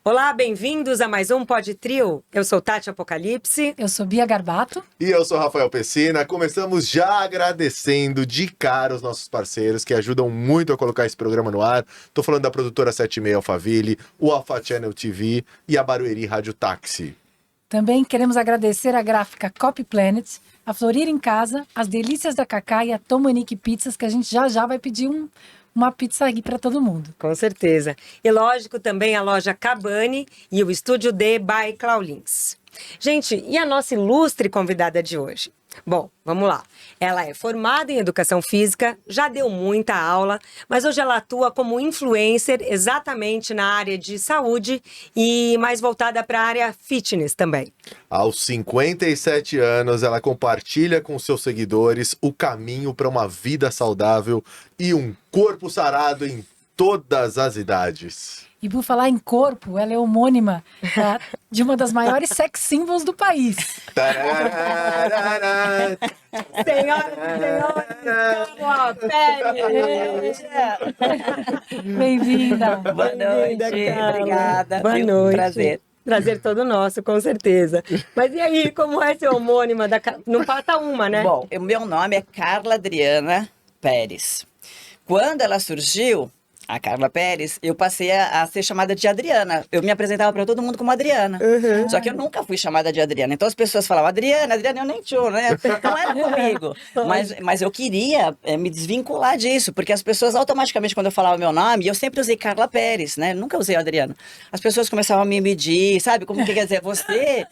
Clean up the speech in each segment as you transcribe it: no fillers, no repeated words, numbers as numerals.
Olá, bem-vindos a mais um Pod Trio. Eu sou Tati Apocalipse. Eu sou Bia Garbato. E eu sou Rafael Pessina. Começamos já agradecendo de cara os nossos parceiros que ajudam muito a colocar esse programa no ar. Tô falando da produtora 76 Alphaville, o Alpha Channel TV e a Barueri Rádio Táxi. Também queremos agradecer a gráfica Copy Planet, a Florir em Casa, as Delícias da Cacá e a Tom Monique Pizzas, que a gente já vai pedir uma pizza aí para todo mundo. Com certeza. E lógico também a loja Cabani e o Estúdio D by Claulins. Gente, e a nossa ilustre convidada de hoje? Bom, vamos lá. Ela é formada em Educação Física, já deu muita aula, mas hoje ela atua como influencer exatamente na área de saúde e mais voltada para a área fitness também. Aos 57 anos, ela compartilha com seus seguidores o caminho para uma vida saudável e um corpo sarado em todas as idades. E por falar em corpo, ela é homônima de uma das maiores sex symbols do país. Senhoras, Carla Pérez! Bem-vinda! Boa noite, obrigada. Boa Foi um noite. prazer. Prazer todo nosso, com certeza. Mas e aí, como é ser homônima da... Não falta uma, né? Bom, o meu nome é Carla Adriana Pérez. Quando ela surgiu, a Carla Pérez, eu passei a ser chamada de Adriana. Eu me apresentava para todo mundo como Adriana. Só que eu nunca fui chamada de Adriana. Então as pessoas falavam, Adriana, eu nem tinha, né? Não era comigo. Mas eu queria me desvincular disso, porque as pessoas automaticamente, quando eu falava meu nome, eu sempre usei Carla Pérez, né? Nunca usei Adriana. As pessoas começavam a me medir, sabe? Como que quer dizer, você...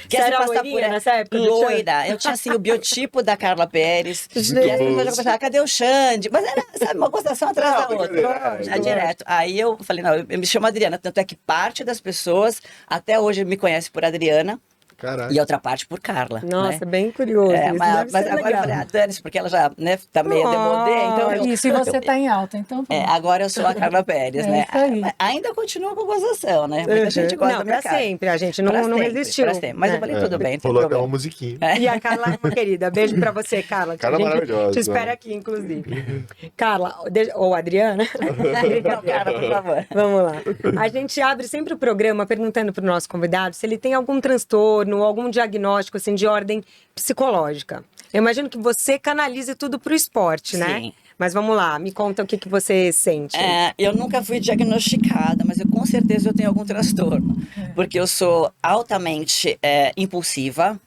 Quer se passar por nessa época? loira. Eu tinha, assim, o biotipo da Carla Pérez. E as pessoas já começavam, cadê o Xande? Mas era, sabe, uma gostação atrás da outra. Já direto. Aí eu falei, não, eu me chamo Adriana. Tanto é que parte das pessoas, até hoje, me conhece por Adriana. Caraca. E outra parte por Carla. Nossa, né? bem curioso. Isso Mas deve ser agora legal. eu falei, dane-se, porque ela já, né, tá meio demodê, então Isso, e você tá em alta, então... agora eu sou a Carla Pérez, né? isso aí. Mas ainda continua com gozação, né? Muita gente gosta Não, da minha pra cara. sempre. A gente não resistiu. Pra sempre. Mas eu falei, tudo bem, não tem Rolou até problema. uma musiquinha. E a Carla, uma querida, beijo pra você, Carla. Carla A gente maravilhosa. te espera aqui, inclusive. Carla, ou Adriana. Não, cara, por favor. Vamos lá. A gente abre sempre o programa perguntando pro nosso convidado se ele tem algum transtorno, algum diagnóstico, assim, de ordem psicológica. Eu imagino que você canalize tudo pro esporte, né? Sim. Mas vamos lá, me conta o que você sente. Eu nunca fui diagnosticada, mas com certeza eu tenho algum transtorno. Porque eu sou altamente impulsiva.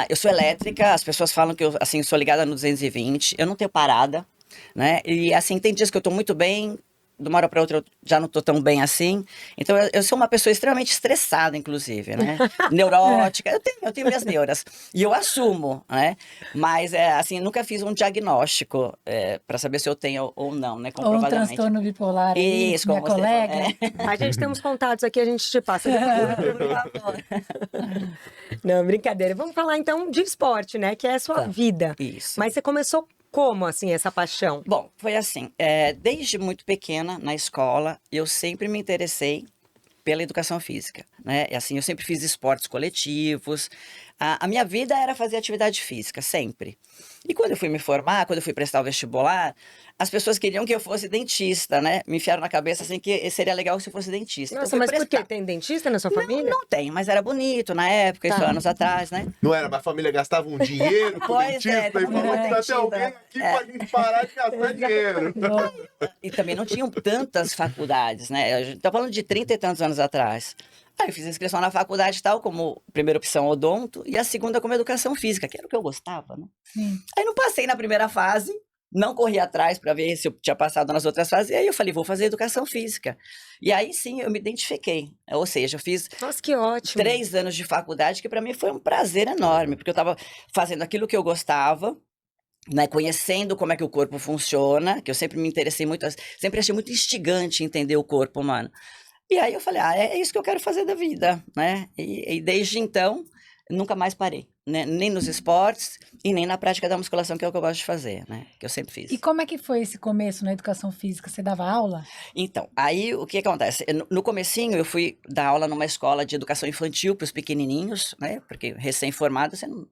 Eu sou elétrica, as pessoas falam que eu assim, sou ligada no 220. Eu não tenho parada, né? E assim, tem dias que eu tô muito bem, de uma hora para outra eu já não tô tão bem assim. Então eu sou uma pessoa extremamente estressada, inclusive, né? Neurótica, eu tenho minhas neuras. E eu assumo, né? Mas assim, nunca fiz um diagnóstico para saber se eu tenho ou não, né? Ou um Comprovadamente. transtorno bipolar aí, Isso, minha como você colega. A gente tem uns contatos aqui, a gente te passa. Por favor. Não, brincadeira. Vamos falar então de esporte, né? Que é a sua Tá. vida. Isso. Mas você começou como, assim, essa paixão? Bom, foi assim, desde muito pequena, na escola, eu sempre me interessei pela educação física, né? E assim, eu sempre fiz esportes coletivos, a minha vida era fazer atividade física, sempre. E quando eu fui me formar, quando eu fui prestar o vestibular, as pessoas queriam que eu fosse dentista, né? Me enfiaram na cabeça, assim, que seria legal se eu fosse dentista. Nossa, Então, eu mas fui por quê? prestar. Tem dentista na sua família? Não tem, mas era bonito na época, isso anos atrás, né? Não era, mas a família gastava um dinheiro com Pois dentista é, e falou, todo mundo precisa ter dentista. alguém aqui pra gente parar de gastar dinheiro. E também não tinham tantas faculdades, né? A gente tá falando de 30 e tantos anos atrás. Aí eu fiz inscrição na faculdade tal, como primeira opção odonto, e a segunda como educação física, que era o que eu gostava, né? Sim. Aí não passei na primeira fase, não corri atrás para ver se eu tinha passado nas outras fases, e aí eu falei, vou fazer educação física. E aí sim eu me identifiquei, ou seja, eu fiz Nossa, que ótimo. 3 anos de faculdade, que para mim foi um prazer enorme, porque eu estava fazendo aquilo que eu gostava, né, conhecendo como é que o corpo funciona, que eu sempre me interessei muito, sempre achei muito instigante entender o corpo humano. E aí eu falei, é isso que eu quero fazer da vida, né? E desde então, nunca mais parei. né, nem nos esportes e nem na prática da musculação, que é o que eu gosto de fazer, né? Que eu sempre fiz. E como é que foi esse começo na educação física? Você dava aula? Então, aí o que acontece? No comecinho eu fui dar aula numa escola de educação infantil para os pequenininhos, né? Porque recém-formado você não...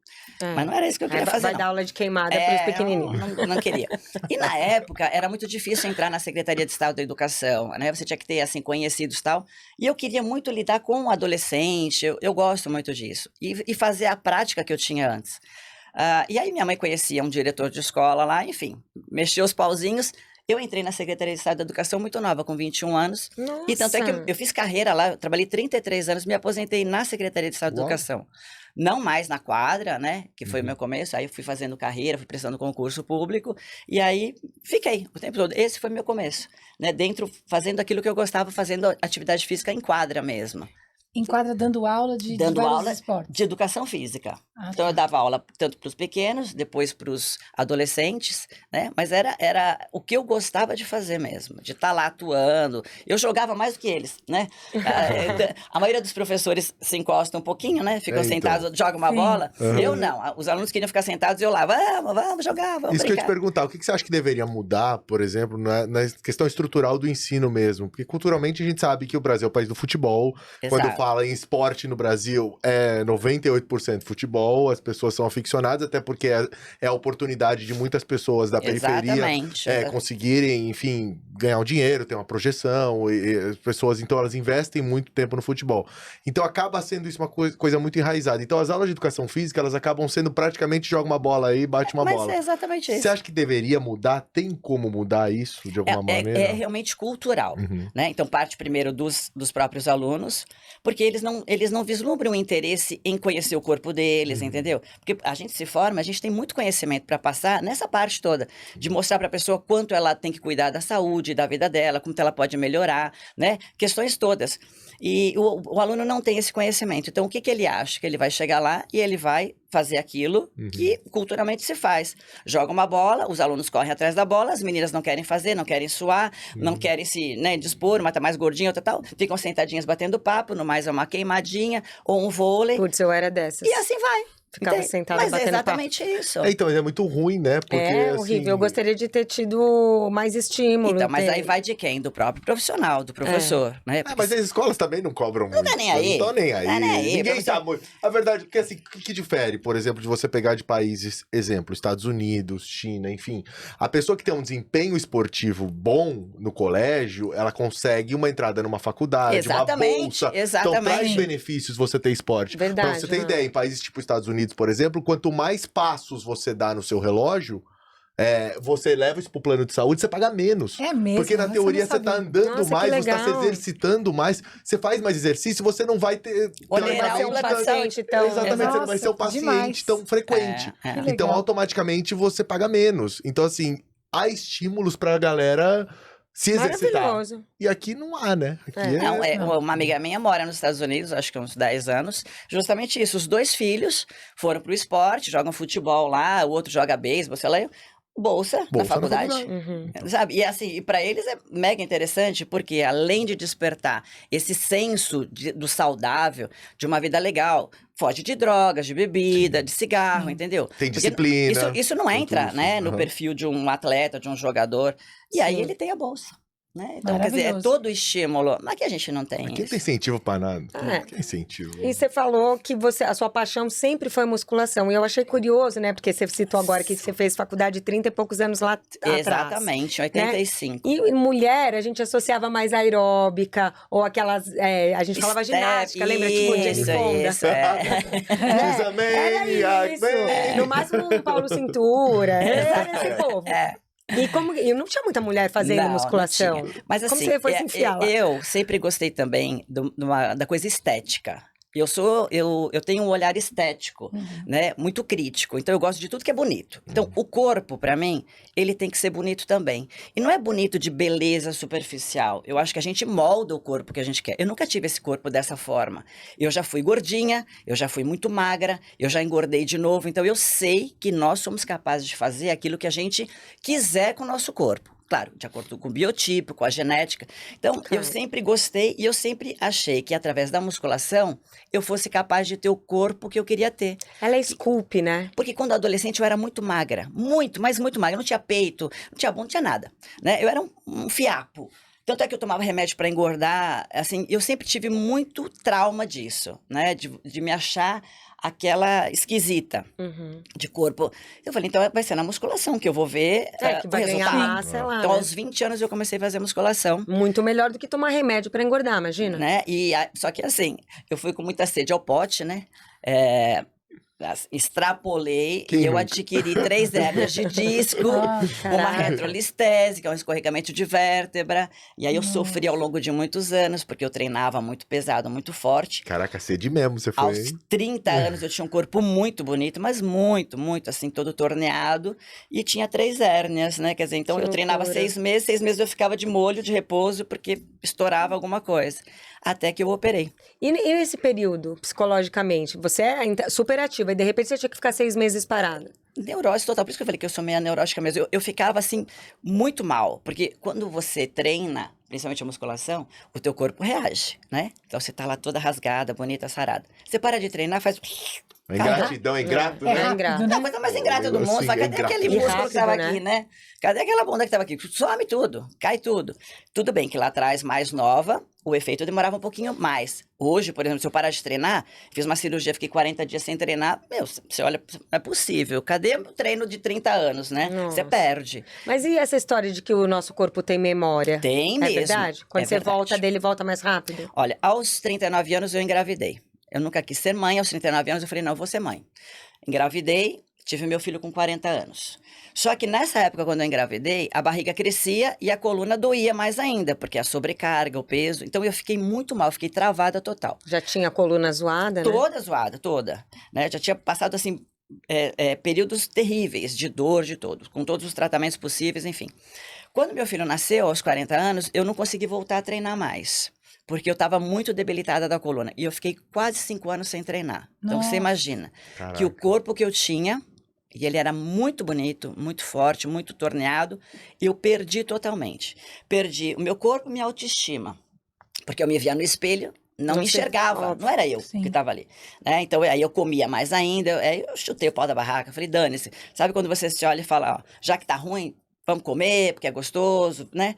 Mas não era isso que eu queria fazer, Vai não. dar aula de queimada para os pequenininhos. Não queria. E na época era muito difícil entrar na Secretaria de Estado da Educação, né? Você tinha que ter, assim, conhecidos e tal. E eu queria muito lidar com o adolescente, eu gosto muito disso. E fazer a prática que eu tinha antes. E aí minha mãe conhecia um diretor de escola lá, enfim, mexeu os pauzinhos. Eu entrei na Secretaria de Estado da Educação muito nova, com 21 anos. Nossa. E tanto é que eu fiz carreira lá, eu trabalhei 33 anos, me aposentei na Secretaria de Estado da Educação. Não mais na quadra, né, que foi o meu começo, aí eu fui fazendo carreira, fui prestando concurso público, e aí fiquei o tempo todo. Esse foi meu começo, né, dentro, fazendo aquilo que eu gostava, fazendo atividade física em quadra mesmo. Em quadra dando aula de vários esportes? De educação física. Ah, então tá. eu dava aula tanto para os pequenos, depois para os adolescentes, né? Mas era o que eu gostava de fazer mesmo, de estar lá atuando. Eu jogava mais do que eles, né? A maioria dos professores se encostam um pouquinho, né? Ficam sentados, jogam uma bola. Eu não. Os alunos queriam ficar sentados, eu lá, vamos jogar, vamos Isso que eu ia brincar. te perguntar, o que você acha que deveria mudar, por exemplo, na questão estrutural do ensino mesmo? Porque culturalmente a gente sabe que o Brasil é o país do futebol. Exato. Quando fala em esporte no Brasil, é 98% futebol, as pessoas são aficionadas, até porque é a oportunidade de muitas pessoas da periferia Exatamente. conseguirem, enfim, ganhar um dinheiro, ter uma projeção, e as pessoas, então, elas investem muito tempo no futebol. Então, acaba sendo isso uma coisa muito enraizada. Então, as aulas de educação física, elas acabam sendo praticamente joga uma bola aí, bate uma bola. Mas é exatamente isso. Você acha que deveria mudar? Tem como mudar isso de alguma maneira? É realmente cultural, né? Então parte primeiro dos próprios alunos, porque eles não vislumbram interesse em conhecer o corpo deles, entendeu? Porque a gente se forma, a gente tem muito conhecimento para passar nessa parte toda, de mostrar para a pessoa quanto ela tem que cuidar da saúde, da vida dela, como ela pode melhorar, né? Questões todas. E o aluno não tem esse conhecimento. Então, o que ele acha? Que ele vai chegar lá e ele vai fazer aquilo que culturalmente se faz. Joga uma bola, os alunos correm atrás da bola, as meninas não querem fazer, não querem suar, não querem se, né, dispor, uma tá mais gordinha, outra tal, ficam sentadinhas batendo papo, no mais é uma queimadinha ou um vôlei. Putz, eu era dessas. E assim vai. Ficava sentada Mas batendo é exatamente isso. Então, mas é muito ruim, né? Porque, É horrível. assim, Eu gostaria de ter tido mais estímulo. Então, mas aí vai de quem? Do próprio profissional, do professor, né? Porque mas as escolas também não cobram muito. tá nem aí. Não estão nem aí. Tá nem aí, Ninguém professor. tá muito. A verdade, porque assim, o que difere, por exemplo, de você pegar de países, exemplo, Estados Unidos, China, enfim. A pessoa que tem um desempenho esportivo bom no colégio, ela consegue uma entrada numa faculdade, Exatamente, uma bolsa. exatamente. Então traz benefícios você ter esporte. Verdade, Pra você ter né? ideia, em países tipo Estados Unidos, por exemplo, quanto mais passos você dá no seu relógio, você leva isso pro plano de saúde, você paga menos. É mesmo? Porque na Essa eu teoria não você tá sabia. andando Nossa, que mais, você tá se legal. exercitando mais, você faz mais exercício, você não vai ter... Olhar teoricamente, o paciente tão- Exatamente, você não vai ser o Nossa, paciente demais. tão frequente. É, é. Que Então, legal. automaticamente, você paga menos. Então, assim, há estímulos pra galera se exercitar. Maravilhoso. E aqui não há, né? Aqui Não, uma amiga minha mora nos Estados Unidos, acho que há uns 10 anos, justamente isso. Os 2 filhos foram pro esporte, jogam futebol lá, o outro joga beisebol, sei lá, bolsa na Bolsa na faculdade. faculdade. Sabe? E assim, e para eles é mega interessante, porque além de despertar esse senso do saudável, de uma vida legal, foge de drogas, de bebida, de cigarro, entendeu? Tem Porque disciplina, Isso não tem entra, tudo, né, no aham. perfil de um atleta, de um jogador. E aí Sim. ele tem a bolsa. Né? Então, quer dizer, é Maravilhoso. todo o estímulo. Mas que a gente não tem Aqui não isso. tem incentivo pra nada. É. Que incentivo? E você falou que a sua paixão sempre foi musculação. E eu achei curioso, né? Porque você citou agora que você fez faculdade de 30 e poucos anos lá atrás. Exatamente, 85. E mulher, a gente associava mais a aeróbica, ou aquelas. A gente falava Step, ginástica, lembra? Tipo, Jenny isso, Fonda. isso, é. She's a Era maniac, isso. man. No máximo um Paulo Cintura. Era esse povo. É. E não tinha muita mulher fazendo Não, musculação. não tinha. Mas assim, Como você foi se enfiar lá? eu sempre gostei também da coisa estética. Eu tenho um olhar estético, né, muito crítico. Então eu gosto de tudo que é bonito. Então o corpo, pra mim, ele tem que ser bonito também. E não é bonito de beleza superficial. Eu acho que a gente molda o corpo que a gente quer. Eu nunca tive esse corpo dessa forma. Eu já fui gordinha, eu já fui muito magra, eu já engordei de novo. Então eu sei que nós somos capazes de fazer aquilo que a gente quiser com o nosso corpo. claro, de acordo com o biotipo, com a genética. Então, eu sempre gostei e eu sempre achei que através da musculação eu fosse capaz de ter o corpo que eu queria ter. Ela é sculpt, né? Porque quando adolescente eu era muito magra, muito, mas muito magra. Não tinha peito, não tinha bunda, não tinha nada, né? Eu era um fiapo. Tanto é que eu tomava remédio para engordar, assim, eu sempre tive muito trauma disso, né? De me achar aquela esquisita de corpo. Eu falei, então vai ser na musculação que eu vou ver Que o vai ganhar resultado. massa, lá, Então, né? aos 20 anos eu comecei a fazer musculação. Muito melhor do que tomar remédio pra engordar, imagina. Né? Só que assim, eu fui com muita sede ao pote, né? Extrapolei Quem e eu nunca? adquiri 3 hérnias de disco, uma caraca. retrolistese, que é um escorregamento de vértebra. E aí eu sofri ao longo de muitos anos, porque eu treinava muito pesado, muito forte. Caraca, sede mesmo você foi, Aos hein? 30 anos eu tinha um corpo muito bonito, mas muito, muito, assim, todo torneado. E tinha 3 hérnias, né? Quer dizer, então Que eu treinava loucura. 6 meses, 6 meses eu ficava de molho, de repouso, porque estourava alguma coisa. Até que eu operei. E nesse período, psicologicamente, você é ainda super ativa e de repente você tinha que ficar 6 meses parada. Neurose total, por isso que eu falei que eu sou meio neurótica mesmo. Eu ficava, assim, muito mal, porque quando você treina, principalmente a musculação, o teu corpo reage, né? Então você tá lá toda rasgada, bonita, sarada. Você para de treinar, faz... A ingratidão, é ingrato, É né? ingrato. rápido, Não, né? coisa mais ingrata do mundo. Assim, Fala, é cadê aquele ingrato. músculo que tava Rápido, aqui, né? Cadê aquela bunda que tava aqui? Some tudo, cai tudo. Tudo bem que lá atrás, mais nova, o efeito demorava um pouquinho mais. Hoje, por exemplo, se eu parar de treinar, fiz uma cirurgia, fiquei 40 dias sem treinar, meu, você olha, não é possível. Cadê o treino de 30 anos, né? Você Nossa. perde. Mas e essa história de que o nosso corpo tem memória? Tem É mesmo. verdade? Quando É você verdade. volta dele, volta mais rápido? Olha, aos 39 anos eu engravidei. Eu nunca quis ser mãe, aos 39 anos eu falei, não, eu vou ser mãe. Engravidei, tive meu filho com 40 anos. Só que nessa época, quando eu engravidei, a barriga crescia e a coluna doía mais ainda, porque a sobrecarga, o peso. Então eu fiquei muito mal, fiquei travada total. Já tinha a coluna zoada, né? Toda zoada, toda. Né? Já tinha passado, assim, períodos terríveis de dor, de todo, com todos os tratamentos possíveis, enfim. Quando meu filho nasceu, aos 40 anos, eu não consegui voltar a treinar mais. Porque eu estava muito debilitada da coluna. E eu fiquei quase 5 anos sem treinar. Então Nossa. você imagina Caraca. que o corpo que eu tinha, e ele era muito bonito, muito forte, muito torneado, eu perdi totalmente. Perdi o meu corpo e minha autoestima. Porque eu me via no espelho, não Não me sei, enxergava, óbvio. não era eu Sim. que estava ali. Né? Então aí eu comia mais ainda, aí eu chutei o pau da barraca, falei, dane-se. Sabe quando você se olha e fala, ó, já que tá ruim, vamos comer, porque é gostoso, né?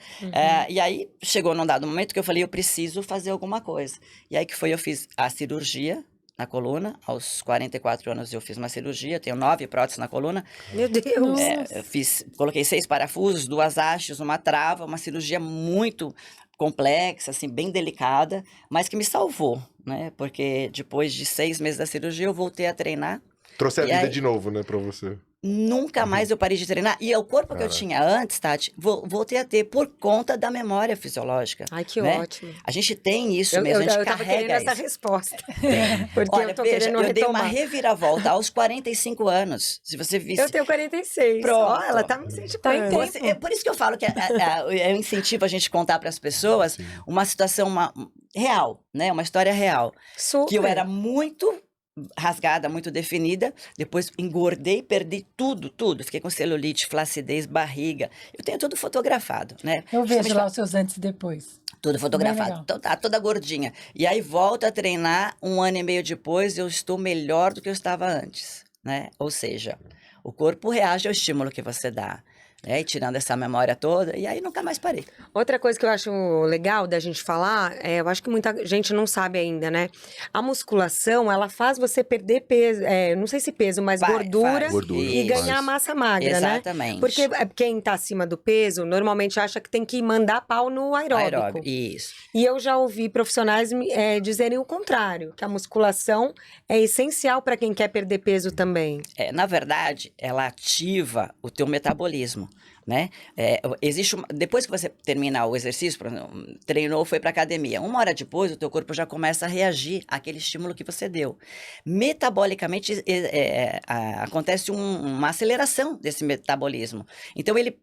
E aí chegou num dado momento que eu falei, eu preciso fazer alguma coisa. E aí que foi, eu fiz a cirurgia na coluna, aos 44 anos eu fiz uma cirurgia, tenho 9 próteses na coluna. Meu Deus! Nossa. Eu coloquei 6 parafusos, 2 hastes, uma trava, uma cirurgia muito complexa, assim, bem delicada, mas que me salvou, né? Porque depois de 6 meses da cirurgia eu voltei a treinar. Trouxe a E vida aí? de novo, né, pra você. Nunca mais eu parei de treinar. E o corpo que eu tinha antes, Tati, voltei a ter por conta da memória fisiológica. Ai, que né? ótimo. A gente tem isso Eu mesmo, a gente tava querendo carrega essa isso. resposta. Porque Olha, eu tô veja, querendo eu dei uma retomar. reviravolta aos 45 anos. Se você visse... Eu tenho 46. Pronto. Ó, ela tá me incentivando. Tá em tempo. É por isso que eu falo que eu incentivo a gente contar para as pessoas uma situação real, né? Uma história real. Super. Que eu era muito rasgada, muito definida, depois engordei, perdi tudo. Fiquei com celulite, flacidez, barriga. Eu tenho tudo fotografado, né? Eu vejo Justamente lá os seus antes e depois. tudo Bem fotografado. legal. Então tá toda gordinha. E aí volto a treinar, 1 ano e meio depois eu estou melhor do que eu estava antes, né? Ou seja, o corpo reage ao estímulo que você dá. Né? E tirando essa memória toda, e aí nunca mais parei. Outra coisa que eu acho legal da gente falar, eu acho que muita gente não sabe ainda, né? A musculação, ela faz você perder peso, não sei se peso, mas gordura, faz. Gordura, e Isso. ganhar massa magra, Exatamente. né? Porque quem tá acima do peso, normalmente acha que tem que mandar pau no aeróbico. Isso. E eu já ouvi profissionais dizerem o contrário, que a musculação é essencial para quem quer perder peso também. Na verdade, ela ativa o teu metabolismo, né? Depois que você termina o exercício, treinou, foi para academia, 1 hora depois o teu corpo já começa a reagir àquele estímulo que você deu. Metabolicamente, acontece uma aceleração desse metabolismo. Então ele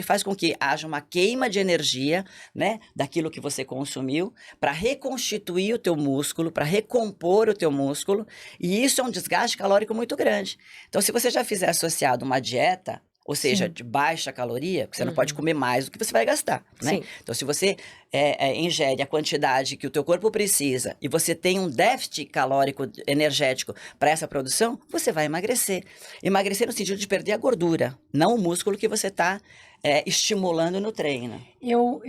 faz com que haja uma queima de energia, né? Daquilo que você consumiu, para reconstituir o teu músculo, para recompor o teu músculo, e isso é um desgaste calórico muito grande. Então, se você já fizer associado uma dieta ou seja, Sim. de baixa caloria, porque você não pode comer mais do que você vai gastar, né? Sim. Então, se você ingere a quantidade que o teu corpo precisa e você tem um déficit calórico energético para essa produção, você vai emagrecer. Emagrecer no sentido de perder a gordura, não o músculo que você está estimulando no treino. Eu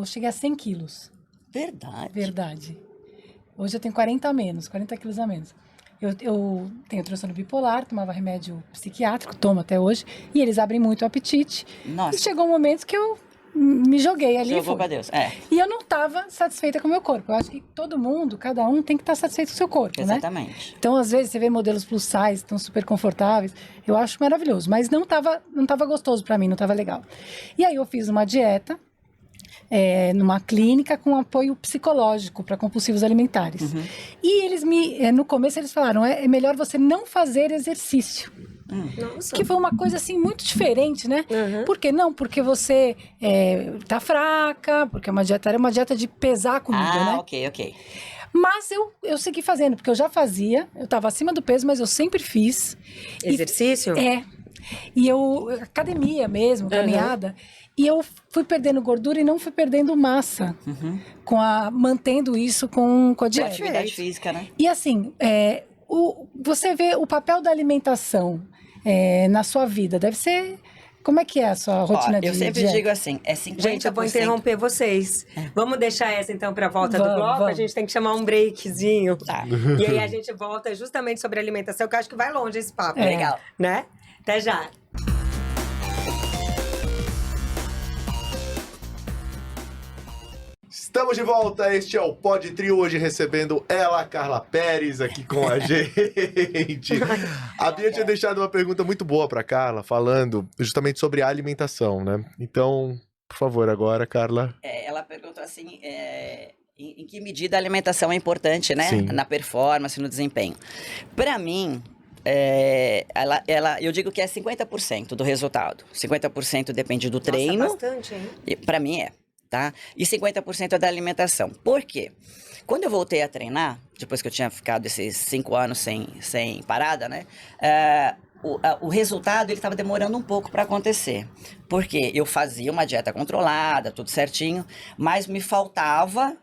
cheguei a 100 quilos. Verdade. Verdade. Hoje eu tenho 40 a menos, 40 quilos a menos. Eu tenho transtorno bipolar, tomava remédio psiquiátrico, tomo até hoje, e eles abrem muito o apetite. Nossa. E chegou um momento que eu me joguei ali. Jogou e fui. pra Deus. E eu não estava satisfeita com o meu corpo. Eu acho que todo mundo, cada um, tem que estar satisfeito com o seu corpo, né? Exatamente. Então, às vezes, você vê modelos plus size, estão super confortáveis. Eu acho maravilhoso, mas não tava gostoso pra mim, não tava legal. E aí eu fiz uma dieta, numa clínica com apoio psicológico para compulsivos alimentares. E eles no começo eles falaram, é melhor você não fazer exercício. Nossa. Que foi uma coisa assim muito diferente, né? Uhum. Por que não? Porque você tá fraca, porque era uma dieta de pesar a comida, né? ok. Mas eu segui fazendo, porque eu já fazia, eu estava acima do peso, mas eu sempre fiz. Exercício? E academia mesmo, caminhada. E eu fui perdendo gordura e não fui perdendo massa, mantendo isso com a dieta. Atividade física, né? E assim, você vê o papel da alimentação na sua vida, deve ser... Como é que é a sua rotina de Eu sempre dieta? digo assim, é 50%... Gente, eu vou interromper vocês. Vamos deixar essa então para a volta do Vamos, bloco? vamos. A gente tem que chamar um breakzinho. Tá. E aí a gente volta justamente sobre alimentação, que eu acho que vai longe esse papo. Legal. Né? Até já. Estamos de volta, este é o Pod Trio, hoje recebendo ela, Carla Pérez, aqui com a gente. A Bia tinha deixado uma pergunta muito boa para Carla, falando justamente sobre a alimentação, né? Então, por favor, agora, Carla. Ela perguntou assim, em que medida a alimentação é importante, né? Sim. Na performance, no desempenho. Para mim, eu digo que é 50% do resultado. 50% depende do treino. Nossa, bastante, hein? Para mim tá? E 50% é da alimentação. Por quê? Quando eu voltei a treinar, depois que eu tinha ficado esses 5 anos sem parada, né? O resultado, ele estava demorando um pouco para acontecer. Porque eu fazia uma dieta controlada, tudo certinho, mas me faltava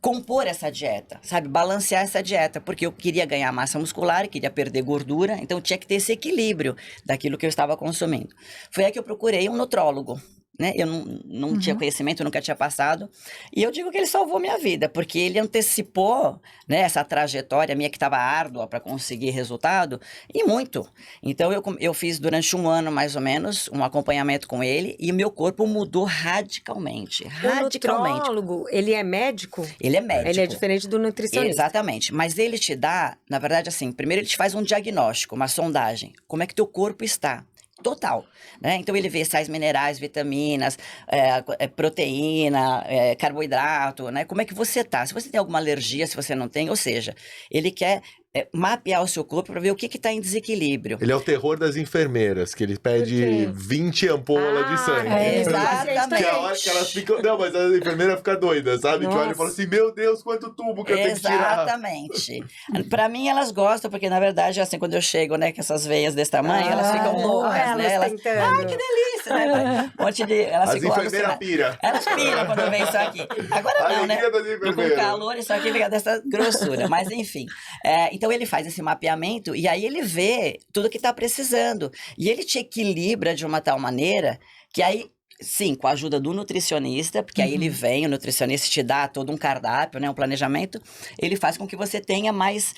compor essa dieta, sabe? Balancear essa dieta, porque eu queria ganhar massa muscular, queria perder gordura, então tinha que ter esse equilíbrio daquilo que eu estava consumindo. Foi aí que eu procurei um nutrólogo, né? Eu não tinha conhecimento, nunca tinha passado, e eu digo que ele salvou minha vida, porque ele antecipou, né, essa trajetória minha que estava árdua para conseguir resultado, e muito. Então eu fiz durante 1 ano, mais ou menos, um acompanhamento com ele, e o meu corpo mudou radicalmente. O nutrólogo, ele é médico? Ele é médico. Ele é diferente do nutricionista. Exatamente, mas ele te dá, na verdade assim, primeiro ele te faz um diagnóstico, uma sondagem, como é que teu corpo está. Total, né? Então ele vê sais minerais, vitaminas, proteína, carboidrato, né? Como é que você tá? Se você tem alguma alergia, se você não tem, ou seja, ele quer mapear o seu corpo para ver o que está em desenquilíbrio. Ele é o terror das enfermeiras, que ele pede 20 ampolas de sangue. Exatamente. Que é a hora que elas ficam... Não, mas a enfermeira fica doida, sabe? Que olha e fala assim, meu Deus, quanto tubo que eu tenho que tirar. Exatamente. Pra mim, elas gostam, porque na verdade, assim, quando eu chego, né, com essas veias desse tamanho, elas ficam loucas, né? Elas tentando. Ai, que delícia, né? Um monte de... Elas As ficam enfermeiras alucinadas. piram. Elas piram quando vem isso aqui. Agora A não, né? alegria das Tô com enfermeiras. calor, isso aqui fica dessa grossura. Mas enfim. Então ele faz esse mapeamento e aí ele vê tudo que tá precisando. E ele te equilibra de uma tal maneira que aí, sim, com a ajuda do nutricionista, porque aí ele vem, o nutricionista te dá todo um cardápio, né, um planejamento, ele faz com que você tenha mais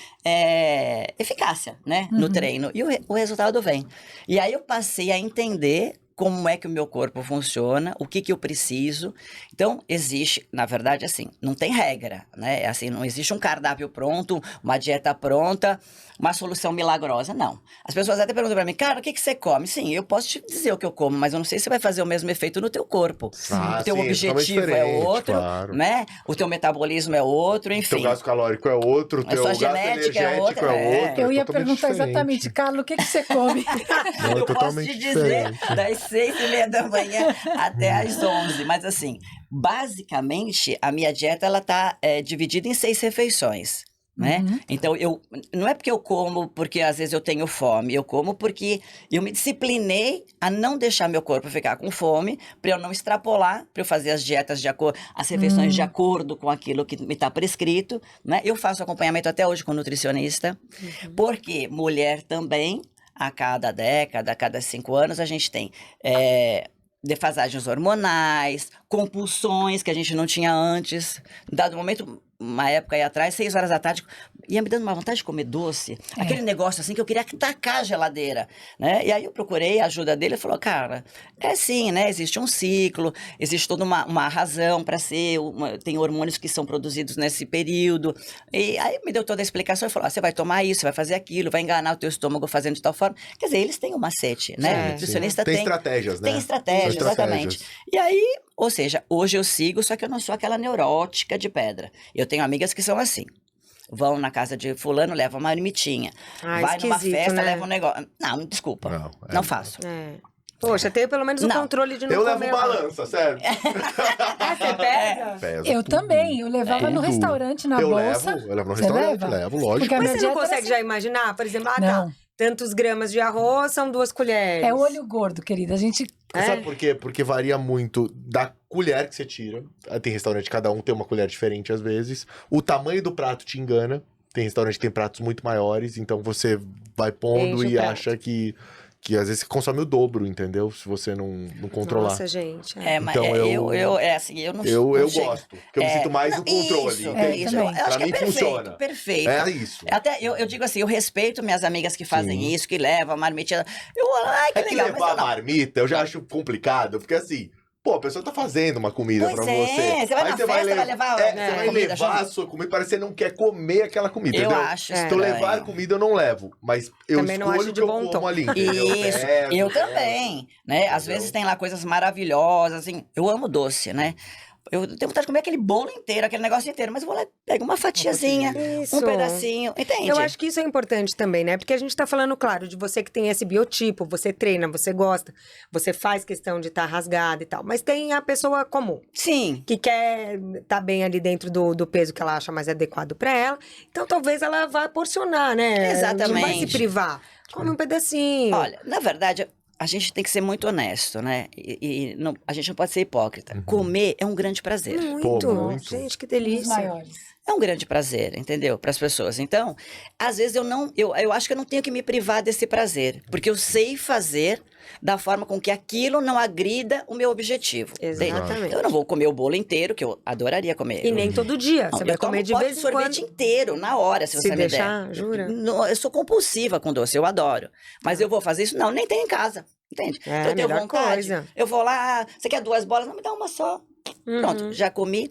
eficácia, né, no treino. E o resultado vem. E aí eu passei a entender como é que o meu corpo funciona, o que eu preciso. Então, existe, na verdade, assim, não tem regra, né? Assim, não existe um cardápio pronto, uma dieta pronta, uma solução milagrosa, não. As pessoas até perguntam pra mim, cara, o que você come? Sim, eu posso te dizer o que eu como, mas eu não sei se vai fazer o mesmo efeito no teu corpo. Ah, o teu sim, objetivo totalmente é diferente, outro, claro. né? O teu metabolismo é outro, O enfim. teu gasto calórico é outro, o teu sua gasto genética é energético outra, é outro. Eu ia totalmente perguntar diferente. exatamente, Carlos, o que você come? Não, é Eu posso totalmente te dizer diferente. das 6:30 da manhã até às 11. Mas assim, basicamente, a minha dieta ela tá dividida em 6 refeições. né? Então, não é porque eu como porque às vezes eu tenho fome, eu como porque eu me disciplinei a não deixar meu corpo ficar com fome, para eu não extrapolar, para eu fazer as dietas de acordo, as refeições de acordo com aquilo que me está prescrito, né? Eu faço acompanhamento até hoje com nutricionista, porque mulher também, a cada década, a cada 5 anos, a gente tem defasagens hormonais, compulsões que a gente não tinha antes. Dado momento, uma época aí atrás, 6 horas da tarde, ia me dando uma vontade de comer doce. Aquele negócio assim que eu queria tacar a geladeira, né? E aí eu procurei a ajuda dele e falou, cara, é sim, né? Existe um ciclo, existe toda uma razão para ser, tem hormônios que são produzidos nesse período. E aí me deu toda a explicação e falou, você vai tomar isso, você vai fazer aquilo, vai enganar o teu estômago fazendo de tal forma. Quer dizer, eles têm um macete, né? O nutricionista tem estratégias, né? Tem estratégias, exatamente. E aí, ou seja, hoje eu sigo, só que eu não sou aquela neurótica de pedra. Eu tenho amigas que são assim. Vão na casa de fulano, levam uma marmitinha. Vai numa festa, né? leva um negócio. Não, desculpa. Não faço. Poxa, tem pelo menos o controle de não eu comer. levo balança, sério. Você pesa? Pesa Eu tudo. também, eu levava no Tudo. restaurante, na eu bolsa. levo no Você restaurante, leva? levo, lógico. Porque a Mas minha você não dieta era consegue assim. já imaginar? Por exemplo, Não. tá, tantos gramas de arroz são 2 colheres. É olho gordo, querida. A gente... Sabe por quê? Porque varia muito da colher que você tira. Tem restaurante, cada um tem uma colher diferente às vezes. O tamanho do prato te engana. Tem restaurante que tem pratos muito maiores, então você vai pondo Enche o e prato. acha que às vezes você consome o dobro, entendeu? Se você não controlar. Nossa, gente. Mas Então, eu não Eu chego. gosto, porque eu me sinto mais no controle, Isso, entende? isso. também. Eu acho Pra que mim é perfeito, funciona. perfeito. É isso. Até eu digo assim, eu respeito minhas amigas que fazem Sim. isso, que levam a marmitinha. Ai, que É que legal, mas levar eu a não. marmita eu já acho complicado, porque assim, pô, a pessoa tá fazendo uma comida Pois pra é, você. você vai na festa, vai levar você a vai comida levar a junto. sua comida, parece que você não quer comer aquela comida, Eu entendeu? acho Então estranho. levar comida eu não levo, mas eu Também não acho escolho o de que eu bom como tom. ali, entendeu? Isso, Peço, eu peço. também, né? Às Entendeu? vezes tem lá coisas maravilhosas, assim. Eu amo doce, né? Eu tenho vontade de comer aquele bolo inteiro, aquele negócio inteiro, mas eu vou lá, pego uma fatiazinha, Isso. um pedacinho, entende? Eu acho que isso é importante também, né? Porque a gente tá falando, claro, de você que tem esse biotipo, você treina, você gosta, você faz questão de estar rasgada e tal. Mas tem a pessoa comum, Sim. que quer estar bem ali dentro do peso que ela acha mais adequado pra ela. Então talvez ela vá porcionar, né? Não vai se Exatamente. privar. Come um pedacinho. Olha, na verdade, a gente tem que ser muito honesto, né? A gente não pode ser hipócrita. Comer é um grande prazer. Muito. muito. Gente, que Um dos delícia. maiores. É um grande prazer, entendeu? Para as pessoas. Então, às vezes eu acho que eu não tenho que me privar desse prazer, porque eu sei fazer da forma com que aquilo não agrida o meu objetivo. entende? Exatamente. Eu não vou comer o bolo inteiro, que eu adoraria comer. E nem todo dia. Não, Você vai eu tomo comer de um pote vez de em sorvete quando. inteiro, na hora, se Se você deixar, me der. jura? Não, eu sou compulsiva com doce, eu adoro. Mas eu vou fazer isso? Não, nem tem em casa. Entende? É, Então eu tenho melhor vontade. coisa. Eu vou lá, você quer 2 bolas? Não, me dá uma só. Pronto, já comi.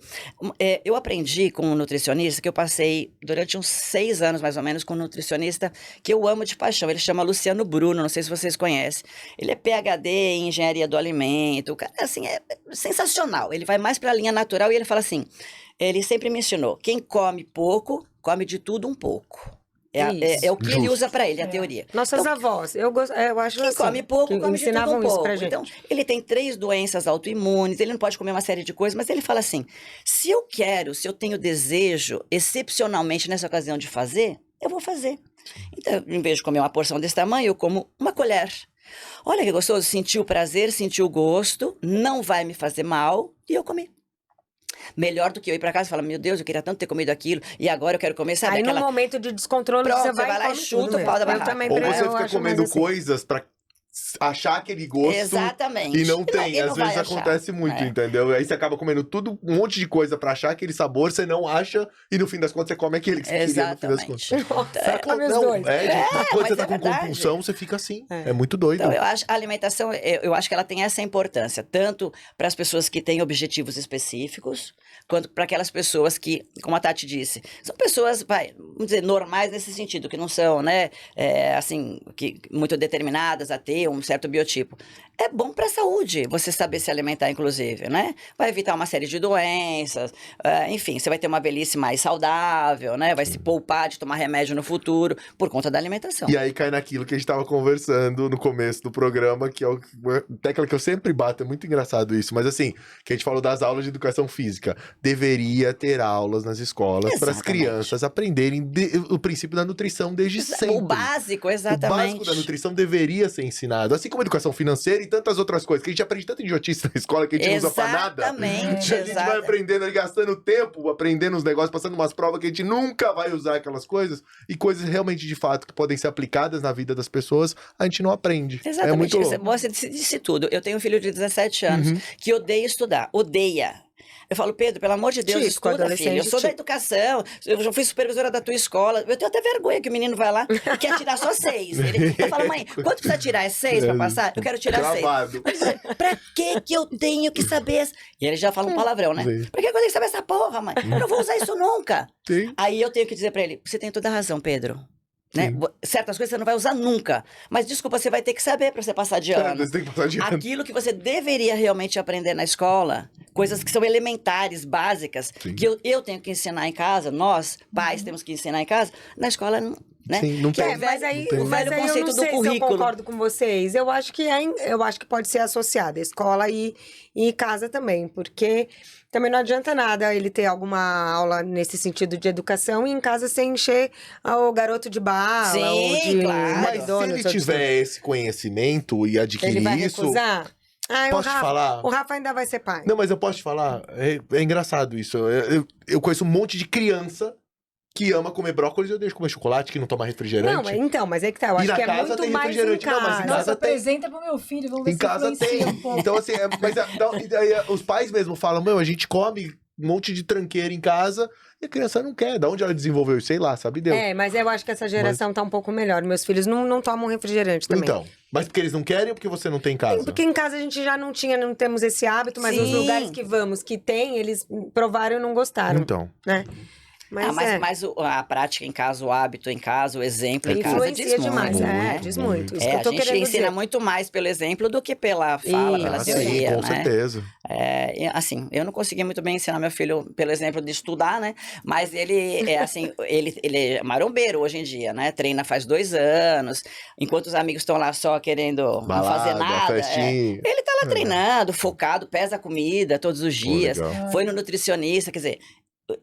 Eu aprendi com um nutricionista que eu passei durante uns 6 anos, mais ou menos, com um nutricionista que eu amo de paixão. Ele chama Luciano Bruno, não sei se vocês conhecem. Ele é PhD em engenharia do alimento. O cara, assim, é sensacional. Ele vai mais para a linha natural e ele fala assim, ele sempre me ensinou, quem come pouco, come de tudo um pouco. É o que ele Justo. usa para ele, a teoria. Nossas Então, avós, eu acho quem assim, come pouco, que come de tudo ensinavam um isso pouco. pra gente. Então, ele tem 3 doenças autoimunes, ele não pode comer uma série de coisas, mas ele fala assim, se eu tenho desejo, excepcionalmente nessa ocasião de fazer, eu vou fazer. Então, em vez de comer uma porção desse tamanho, eu como uma colher. Olha que gostoso, senti o prazer, senti o gosto, não vai me fazer mal, e eu comi. Melhor do que eu ir pra casa e falar, meu Deus, eu queria tanto ter comido aquilo, e agora eu quero comer, sabe, Aí no aquela... momento de descontrole, Pronto, você você vai lá e come chuta tudo o pau da mesmo. Eu barraca. também Ou eu você fica acho comendo mais assim. coisas pra achar aquele gosto Exatamente. e não E tem. e Às vai vezes achar. acontece muito, É. entendeu? Aí você acaba comendo tudo, um monte de coisa pra achar aquele sabor, você não acha, e no fim das contas você come aquele que você queria no fim das contas. Exatamente. Come os Não, dois. quando mas você tá é com verdade. compulsão, você fica assim. É muito doido. Então, eu acho a alimentação, eu acho que ela tem essa importância, tanto para as pessoas que têm objetivos específicos, quanto para aquelas pessoas que, como a Tati disse, são pessoas, vamos dizer, normais nesse sentido, que não são, né, assim, muito determinadas a ter um certo biotipo. É bom para a saúde você saber se alimentar, inclusive, né? Vai evitar uma série de doenças, enfim, você vai ter uma velhice mais saudável, né? Vai se poupar de tomar remédio no futuro por conta da alimentação. E aí cai naquilo que a gente tava conversando no começo do programa, que é uma tecla que eu sempre bato, é muito engraçado isso, mas assim, que a gente falou das aulas de educação física. deveria ter aulas nas escolas para as Exatamente. crianças aprenderem o princípio da nutrição desde sempre. O básico, O exatamente. básico da nutrição deveria ser ensinado, assim como educação financeira e tantas outras coisas, que a gente aprende tanta idiotice na escola que a gente não usa pra nada. Exatamente. A gente vai aprendendo, gastando tempo, aprendendo os negócios, passando umas provas que a gente nunca vai usar aquelas coisas, e coisas realmente, de fato, que podem ser aplicadas na vida das pessoas, a gente não aprende. Exatamente. É muito louco. Você disse tudo. Eu tenho um filho de 17 anos que odeia estudar. Odeia. Eu falo, Pedro, pelo amor de Deus, Típico, estuda, adolescente filho. Eu sou da típico. educação, eu já fui supervisora da tua escola. Eu tenho até vergonha que o menino vai lá e quer tirar só 6. Eu falo, mãe, quanto precisa tirar? É 6 pra passar? Eu quero tirar 6. Cravado. Pra que eu tenho que saber? E ele já fala um palavrão, né? Sim. Pra que eu tenho que saber essa porra, mãe? Eu não vou usar isso nunca. Sim. Aí eu tenho que dizer pra ele, você tem toda a razão, Pedro. Né? Certas coisas você não vai usar nunca. Mas desculpa, você vai ter que saber pra você passar de ano. Você tem que passar de ano. Aquilo que você deveria realmente aprender na escola, coisas que são elementares, básicas, Sim. que eu tenho que ensinar em casa, nós, pais, temos que ensinar em casa, na escola, né? Sim, não Que tem. é Mas aí, Não tem. o mas velho aí eu conceito não do sei se eu currículo. concordo com vocês. Eu acho que pode ser associada, escola e casa também, porque também não adianta nada ele ter alguma aula nesse sentido de educação e em casa sem encher o garoto de bala Sim, ou de claro. Mas se McDonald's, ele ou de tiver esse conhecimento e adquirir ele vai isso... recusar? Ah, Posso te falar? O Rafa ainda vai ser pai. Não, mas eu posso te falar, é engraçado isso. Eu conheço um monte de criança que ama comer brócolis e eu deixo comer chocolate, que não toma refrigerante. Mas é que tá. Eu E acho na que é casa muito tem mais em refrigerante. Não, mas em casa. casa Nossa, tem. apresenta pro meu filho, vamos ver Em se casa influencia tem. um pouco. Então, assim, e daí os pais mesmo falam, meu, a gente come um monte de tranqueira em casa e a criança não quer. Da onde ela desenvolveu? Sei lá, sabe Deus. É, mas eu acho que essa geração tá um pouco melhor. Meus filhos não tomam refrigerante também. Então, mas porque eles não querem ou porque você não tem em casa? Porque em casa a gente já não temos esse hábito, mas nos Sim. lugares que vamos, que tem, eles provaram e não gostaram, Então, né? Mas a prática em casa, o hábito em casa, o exemplo em casa diz influencia muito. demais, né? diz muito. Isso É, que eu tô a gente querendo ensina dizer. muito mais pelo exemplo do que pela fala, pela Isso. teoria, com né? certeza. É, assim, eu não consegui muito bem ensinar meu filho pelo exemplo de estudar, né? Mas ele é assim, ele é marombeiro hoje em dia, né? Treina faz 2 anos, enquanto os amigos estão lá só querendo não fazer Balada, nada. festinha. Ele tá lá treinando, focado, pesa a comida todos os dias, legal. foi no nutricionista, quer dizer,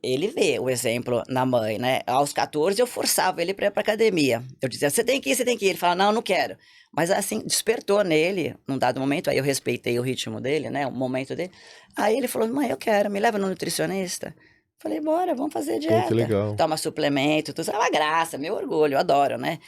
ele vê o exemplo na mãe, né? Aos 14 eu forçava ele pra ir pra academia. Eu dizia, você tem que ir, você tem que ir. Ele falava, não quero. Mas assim, despertou nele, num dado momento, aí eu respeitei o ritmo dele, né? O momento dele. Aí ele falou, mãe, eu quero, me leva no nutricionista. Falei, bora, vamos fazer dieta. que legal. Toma suplemento, tudo. É uma graça, meu orgulho, eu adoro, né?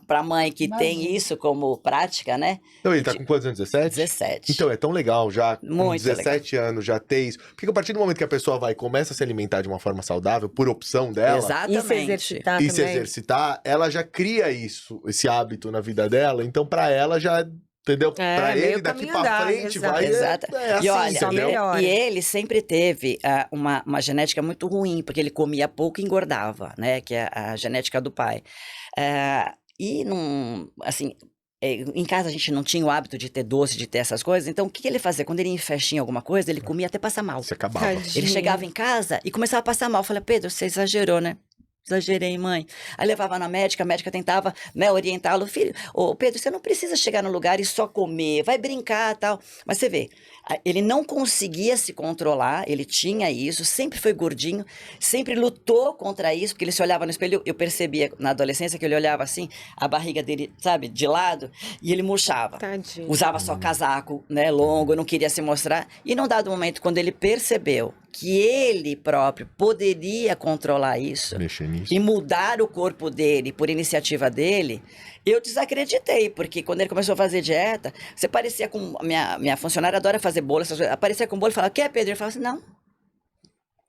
Pra mãe que tem Imagina. isso como prática, né? Então, ele tá com quantos anos? 17? 17. Então, é tão legal já, com Muito 17 anos, já ter isso. Porque a partir do momento que a pessoa vai e começa a se alimentar de uma forma saudável, por opção dela, E se Exatamente. exercitar e também. se exercitar, ela já cria esse hábito na vida dela. Então, pra ela já, entendeu? É, Pra meio ele, daqui caminho pra andado, frente, exato. vai... Exato. É assim, E olha, só entendeu? melhora. e ele sempre teve uma genética muito ruim, porque ele comia pouco e engordava, né? Que é a genética do pai. E não, assim, em casa a gente não tinha o hábito de ter doce, de ter essas coisas. Então, o que ele fazia? Quando ele ia em festinha alguma coisa, ele comia até passar mal. Você acabava. Tadinho. Ele chegava em casa e começava a passar mal. Eu falei, Pedro, você exagerou, né? Exagerei, mãe. Aí levava na médica, a médica tentava, né, orientá-lo. Filho, ô Pedro, você não precisa chegar no lugar e só comer, vai brincar e tal. Mas você vê, ele não conseguia se controlar, ele tinha isso, sempre foi gordinho, sempre lutou contra isso, porque ele se olhava no espelho, eu percebia na adolescência que ele olhava assim, a barriga dele, sabe, de lado, e ele murchava. Tadinho. Usava só casaco, né, longo, não queria se mostrar. E num dado momento, quando ele percebeu que ele próprio poderia controlar isso Mexer nisso. e mudar o corpo dele por iniciativa dele, eu desacreditei, porque quando ele começou a fazer dieta, você parecia com... Minha funcionária adora fazer bolo, essas coisas, aparecia com bolo e falava, quer, Pedro? Eu falava assim, não.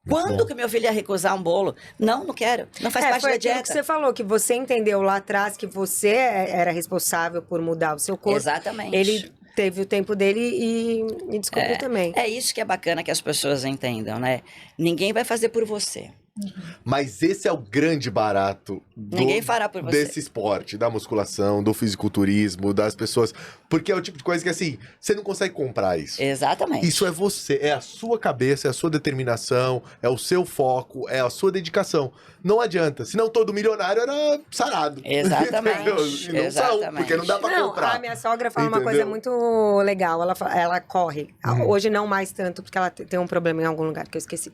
Quando bom. que meu filho ia recusar um bolo? Não quero. Não faz parte foi da aquilo dieta. que você falou, que você entendeu lá atrás que você era responsável por mudar o seu corpo. Exatamente. Ele teve o tempo dele e descobriu também. É isso que é bacana que as pessoas entendam, né? Ninguém vai fazer por você. Mas esse é o grande barato Ninguém fará por você. desse esporte, da musculação, do fisiculturismo, das pessoas. Porque é o tipo de coisa que, assim, você não consegue comprar isso. Exatamente. Isso é você, é a sua cabeça, é a sua determinação, é o seu foco, é a sua dedicação. Não adianta, senão todo milionário era sarado. Exatamente, Entendeu? E não são, exatamente. porque não dá pra Não, comprar. a minha sogra fala uma Entendeu? coisa muito legal. Ela corre. Hoje não mais tanto, porque ela tem um problema em algum lugar que eu esqueci.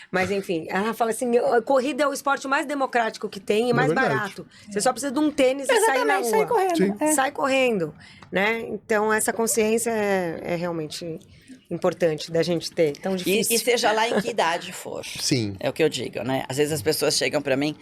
Mas enfim, ela fala assim: a corrida é o esporte mais democrático que tem e mais verdade. barato. Você só precisa de um tênis e sair na rua. sai correndo. Sim. É. Sai correndo, né? Então essa consciência é realmente importante da gente ter. Tão difícil. E seja lá em que idade for. Sim. É o que eu digo, né? Às vezes as pessoas chegam pra mim,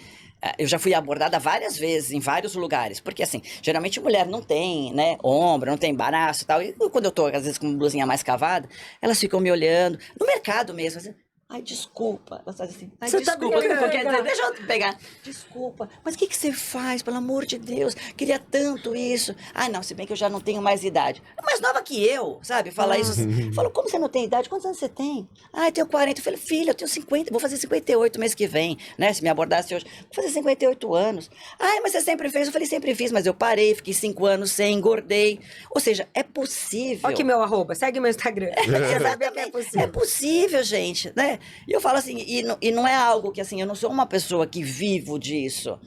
eu já fui abordada várias vezes em vários lugares, porque assim, geralmente mulher não tem, né, ombro, não tem braço e tal, e quando eu tô às vezes com uma blusinha mais cavada, elas ficam me olhando, no mercado mesmo, assim, ai, desculpa. Elas fazem assim, ai, Você tá desculpa. brincando? Quer dizer, deixa eu pegar. Desculpa, mas o que você faz, pelo amor de Deus? Queria tanto isso. Ah, não, se bem que eu já não tenho mais idade. É mais nova que eu, sabe? Fala isso. Falo, como você não tem idade? Quantos anos você tem? Ah, eu tenho 40. Eu falei, filha, eu tenho 50, vou fazer 58 mês que vem, né? Se me abordasse hoje, vou fazer 58 anos. Ai, mas você sempre fez? Eu falei, sempre fiz, mas eu parei, fiquei 5 anos sem, engordei. Ou seja, é possível. Olha aqui meu @, segue meu Instagram. Você sabe que é possível. É possível, gente, né? E eu falo assim, e não é algo que assim, eu não sou uma pessoa que vivo disso.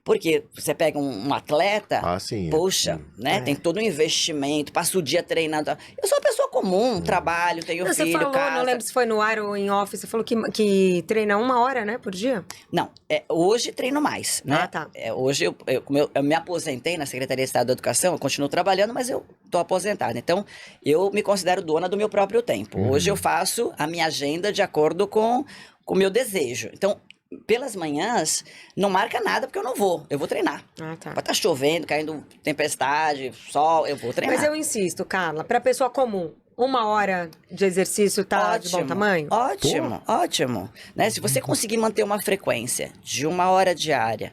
Porque você pega um atleta, Sim. poxa, né? Tem todo um investimento, passa o dia treinando. Eu sou uma pessoa comum, trabalho, tenho Não, filho, você falou, casa. não lembro se foi no ar ou em off, você falou que treina 1 hora, né, por dia? Não, hoje treino mais, né? Ah, tá. Hoje, como eu me aposentei na Secretaria de Estado da Educação, eu continuo trabalhando, mas eu tô aposentada. Então, eu me considero dona do meu próprio tempo. Hoje eu faço a minha agenda de acordo com o meu desejo. Então, pelas manhãs, não marca nada porque eu não vou. Eu vou treinar. Ah, tá. Pode estar chovendo, caindo tempestade, sol, eu vou treinar. Mas eu insisto, Carla, pra pessoa comum, 1 hora de exercício tá de bom tamanho? Ótimo, ótimo. Né? Se você conseguir manter uma frequência de 1 hora diária,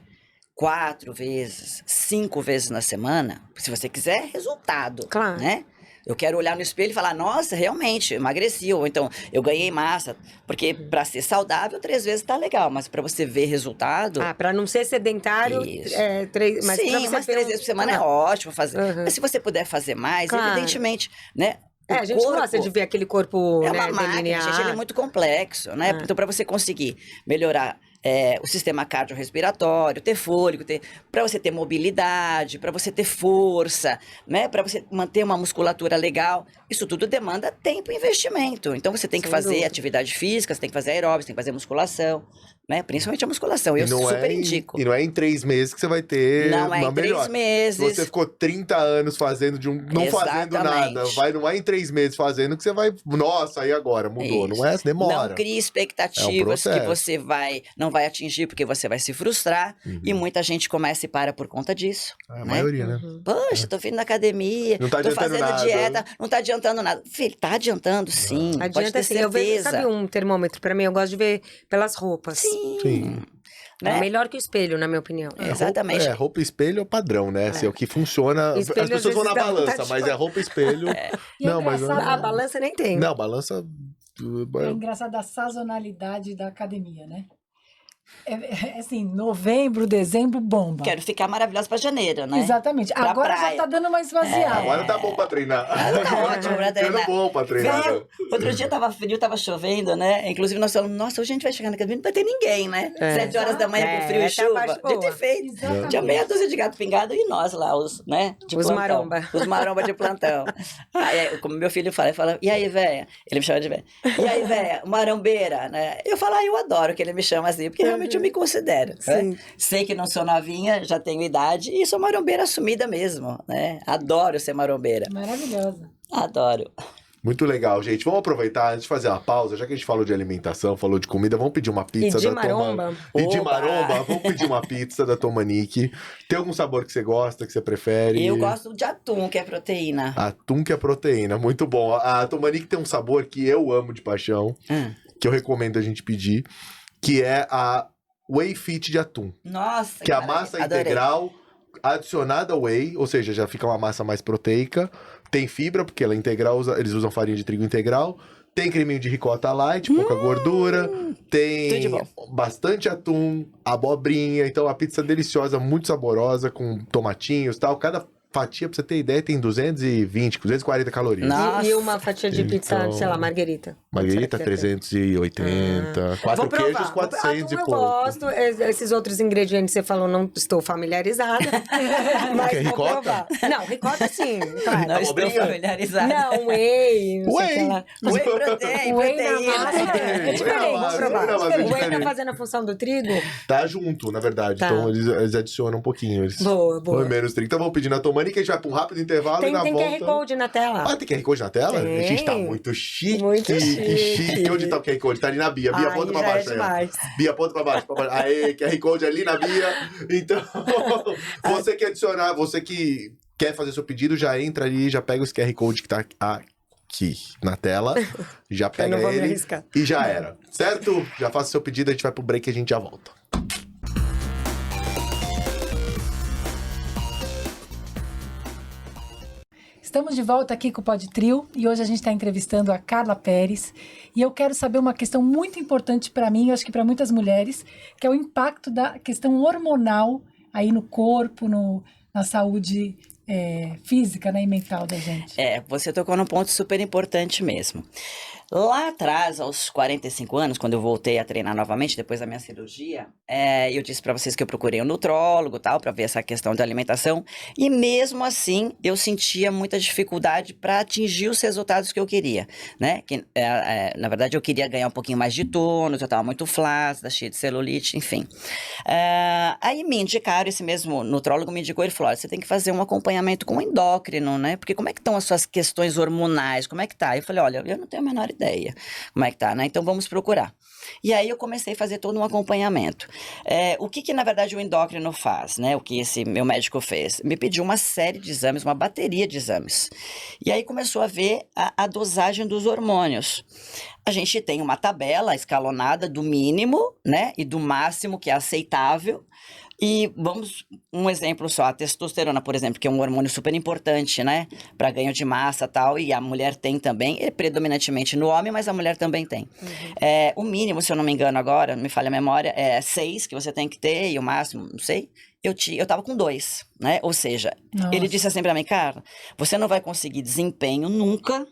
4 vezes, 5 vezes na semana, se você quiser resultado, Claro. né? Eu quero olhar no espelho e falar, nossa, realmente, eu emagreci, ou então, eu ganhei massa. Porque para ser saudável, 3 vezes tá legal, mas para você ver resultado... Ah, pra não ser sedentário, Isso. mas pra Sim, você umas ter 3 vezes por semana é ótimo fazer. Mas se você puder fazer mais, Claro. evidentemente, né? A gente gosta de ver aquele corpo, É né, uma máquina, delineado. gente, ele é muito complexo, né? Então, para você conseguir melhorar o sistema cardiorrespiratório, ter fôlego, para você ter mobilidade, para você ter força, né? Para você manter uma musculatura legal, isso tudo demanda tempo e investimento. Então, você tem que Sem fazer dúvida. atividade física, você tem que fazer aeróbico, você tem que fazer musculação, né? Principalmente a musculação, eu super indico. E não é em 3 meses que você vai ter Não é uma em 3 melhor. meses. Se você ficou 30 anos fazendo não fazendo Exatamente. nada, não é em 3 meses fazendo que você vai, nossa, aí agora mudou. Isso. Não é, demora. Não crie É um expectativas que processo. você não vai atingir porque você vai se frustrar. E muita gente começa e para por conta disso. É a né? maioria, né? Poxa, tô vindo na academia, Não tá tô adiantando fazendo nada. dieta, não tá adiantando nada. Filho, tá adiantando sim, pode Adianta ter assim, eu vejo, certeza. sabe um termômetro pra mim? Eu gosto de ver pelas roupas. Sim. É né? melhor que o espelho, na minha opinião. Exatamente. Roupa espelho é o padrão, né? Assim, é o que funciona. Espelho, As pessoas às vão na vezes, dá balança, vontade de mas é roupa espelho. E é Não, mas engraçado, A balança nem tem. não, balança. É engraçado a sazonalidade da academia, né? É assim, novembro, dezembro, bomba. Quero ficar maravilhosa pra janeiro, né? Exatamente. Pra Agora praia. já tá dando uma esvaziada. Agora tá bom pra treinar. Tá ótimo pra Tá treinar. bom pra treinar. Veio, outro dia tava frio, tava chovendo, né? Inclusive nós falamos, nossa, hoje a gente vai chegar na academia, não vai ter ninguém, né? 7 horas da manhã com frio e tá chuva. parte Podia ter boa. feito. Exatamente. Tinha meia dúzia de gato pingado e nós lá, os, né? De Os plantão. maromba. Os maromba de plantão. Como meu filho fala, e aí, véia? Ele me chama de véia. E aí, véia, marombeira, né? Eu falo, eu adoro que ele me chama assim, porque realmente eu me considero. Né? Sei que não sou novinha, já tenho idade e sou marombeira assumida mesmo, né? Adoro ser marombeira. Maravilhosa. Adoro. Muito legal, gente. Vamos aproveitar antes de fazer uma pausa, já que a gente falou de alimentação, falou de comida, vamos pedir uma pizza E de da maromba. E de Oba! maromba, vamos pedir uma pizza da Tomanique. Tem algum sabor que você gosta, que você prefere? Eu gosto de atum, que é proteína. Atum que é proteína, muito bom. A Tomanique tem um sabor que eu amo de paixão, que eu recomendo a gente pedir, que é a Whey Fit de atum. Nossa, Que é a maravilha. massa Adorei. integral adicionada ao whey, ou seja, já fica uma massa mais proteica. Tem fibra, porque ela é integral, eles usam farinha de trigo integral. Tem creminho de ricota light, pouca gordura. Tudo de Tem bom. bastante atum, abobrinha. Então, a pizza deliciosa, muito saborosa, com tomatinhos e tal. Cada fatia, pra você ter ideia, tem 220, 240 calorias. Nossa. E uma fatia de pizza, Então, sei lá, marguerita. Marguerita, Quanto será que é? 380. Quatro Vou provar. queijos, 400 Atum e eu pouco. gosto. Esses outros ingredientes que você falou, não estou familiarizada. Mas Que é vou ricota? provar. Não, ricota sim, claro. Não estou Abobrinha? familiarizada. Não, whey. Não sei o Whey. que lá. Whey protein, Whey na proteína. massa. É diferente, vou provar. Não, mas é O whey tá diferente. fazendo a função do trigo? Tá junto, na verdade. Tá. Então, eles adicionam um pouquinho. Eles Boa, boa. põem menos trigo. Então, vamos pedir na Tomani, que a gente vai pra um rápido intervalo e Tem na volta... QR Code na tela. Ah, tem QR Code na tela? Tem. A gente tá muito chique. Muito que chique. Onde tá o QR Code? Tá ali na Bia. Bia, Ai, aponta pra já é baixo aí. ó. demais. Bia, aponta pra baixo. Aê, QR Code ali na Bia. Então, você que adicionar, você que quer fazer seu pedido, já entra ali, já pega esse QR Code que tá aqui na tela. Já Eu pega não vou me ele arriscar. e já era. Certo? Já faça seu pedido, a gente vai pro break e a gente já volta. Estamos de volta aqui com o Pod Trio e hoje a gente está entrevistando a Carla Pérez e eu quero saber uma questão muito importante para mim, eu acho que para muitas mulheres, que é o impacto da questão hormonal aí no corpo, na saúde física, né, e mental da gente. Você tocou num ponto super importante mesmo. Lá atrás, aos 45 anos, quando eu voltei a treinar novamente, depois da minha cirurgia, eu disse para vocês que eu procurei um nutrólogo, tal, para ver essa questão da alimentação, e mesmo assim, eu sentia muita dificuldade para atingir os resultados que eu queria, né? Que, na verdade, eu queria ganhar um pouquinho mais de tônus, eu estava muito flácida, cheia de celulite, enfim. Aí me indicaram, esse mesmo nutrólogo me indicou, ele falou, olha, você tem que fazer um acompanhamento com o endócrino, né? Porque como é que estão as suas questões hormonais? Como é que tá? Eu falei, olha, eu não tenho a menor ideia como é que tá, né? Então vamos procurar. E aí eu comecei a fazer todo um acompanhamento. O que na verdade o endócrino faz, né? O que esse meu médico fez? Me pediu uma série de exames, uma bateria de exames. E aí começou a ver a dosagem dos hormônios. A gente tem uma tabela escalonada do mínimo, né? E do máximo que é aceitável. E vamos, um exemplo só, a testosterona, por exemplo, que é um hormônio super importante, né, para ganho de massa e tal, e a mulher tem também, predominantemente no homem, mas a mulher também tem. O mínimo, se eu não me engano agora, não me falha a memória, é 6 que você tem que ter, e o máximo, não sei, eu tava com 2, né, ou seja, Nossa. ele disse assim pra mim, cara, você não vai conseguir desempenho nunca,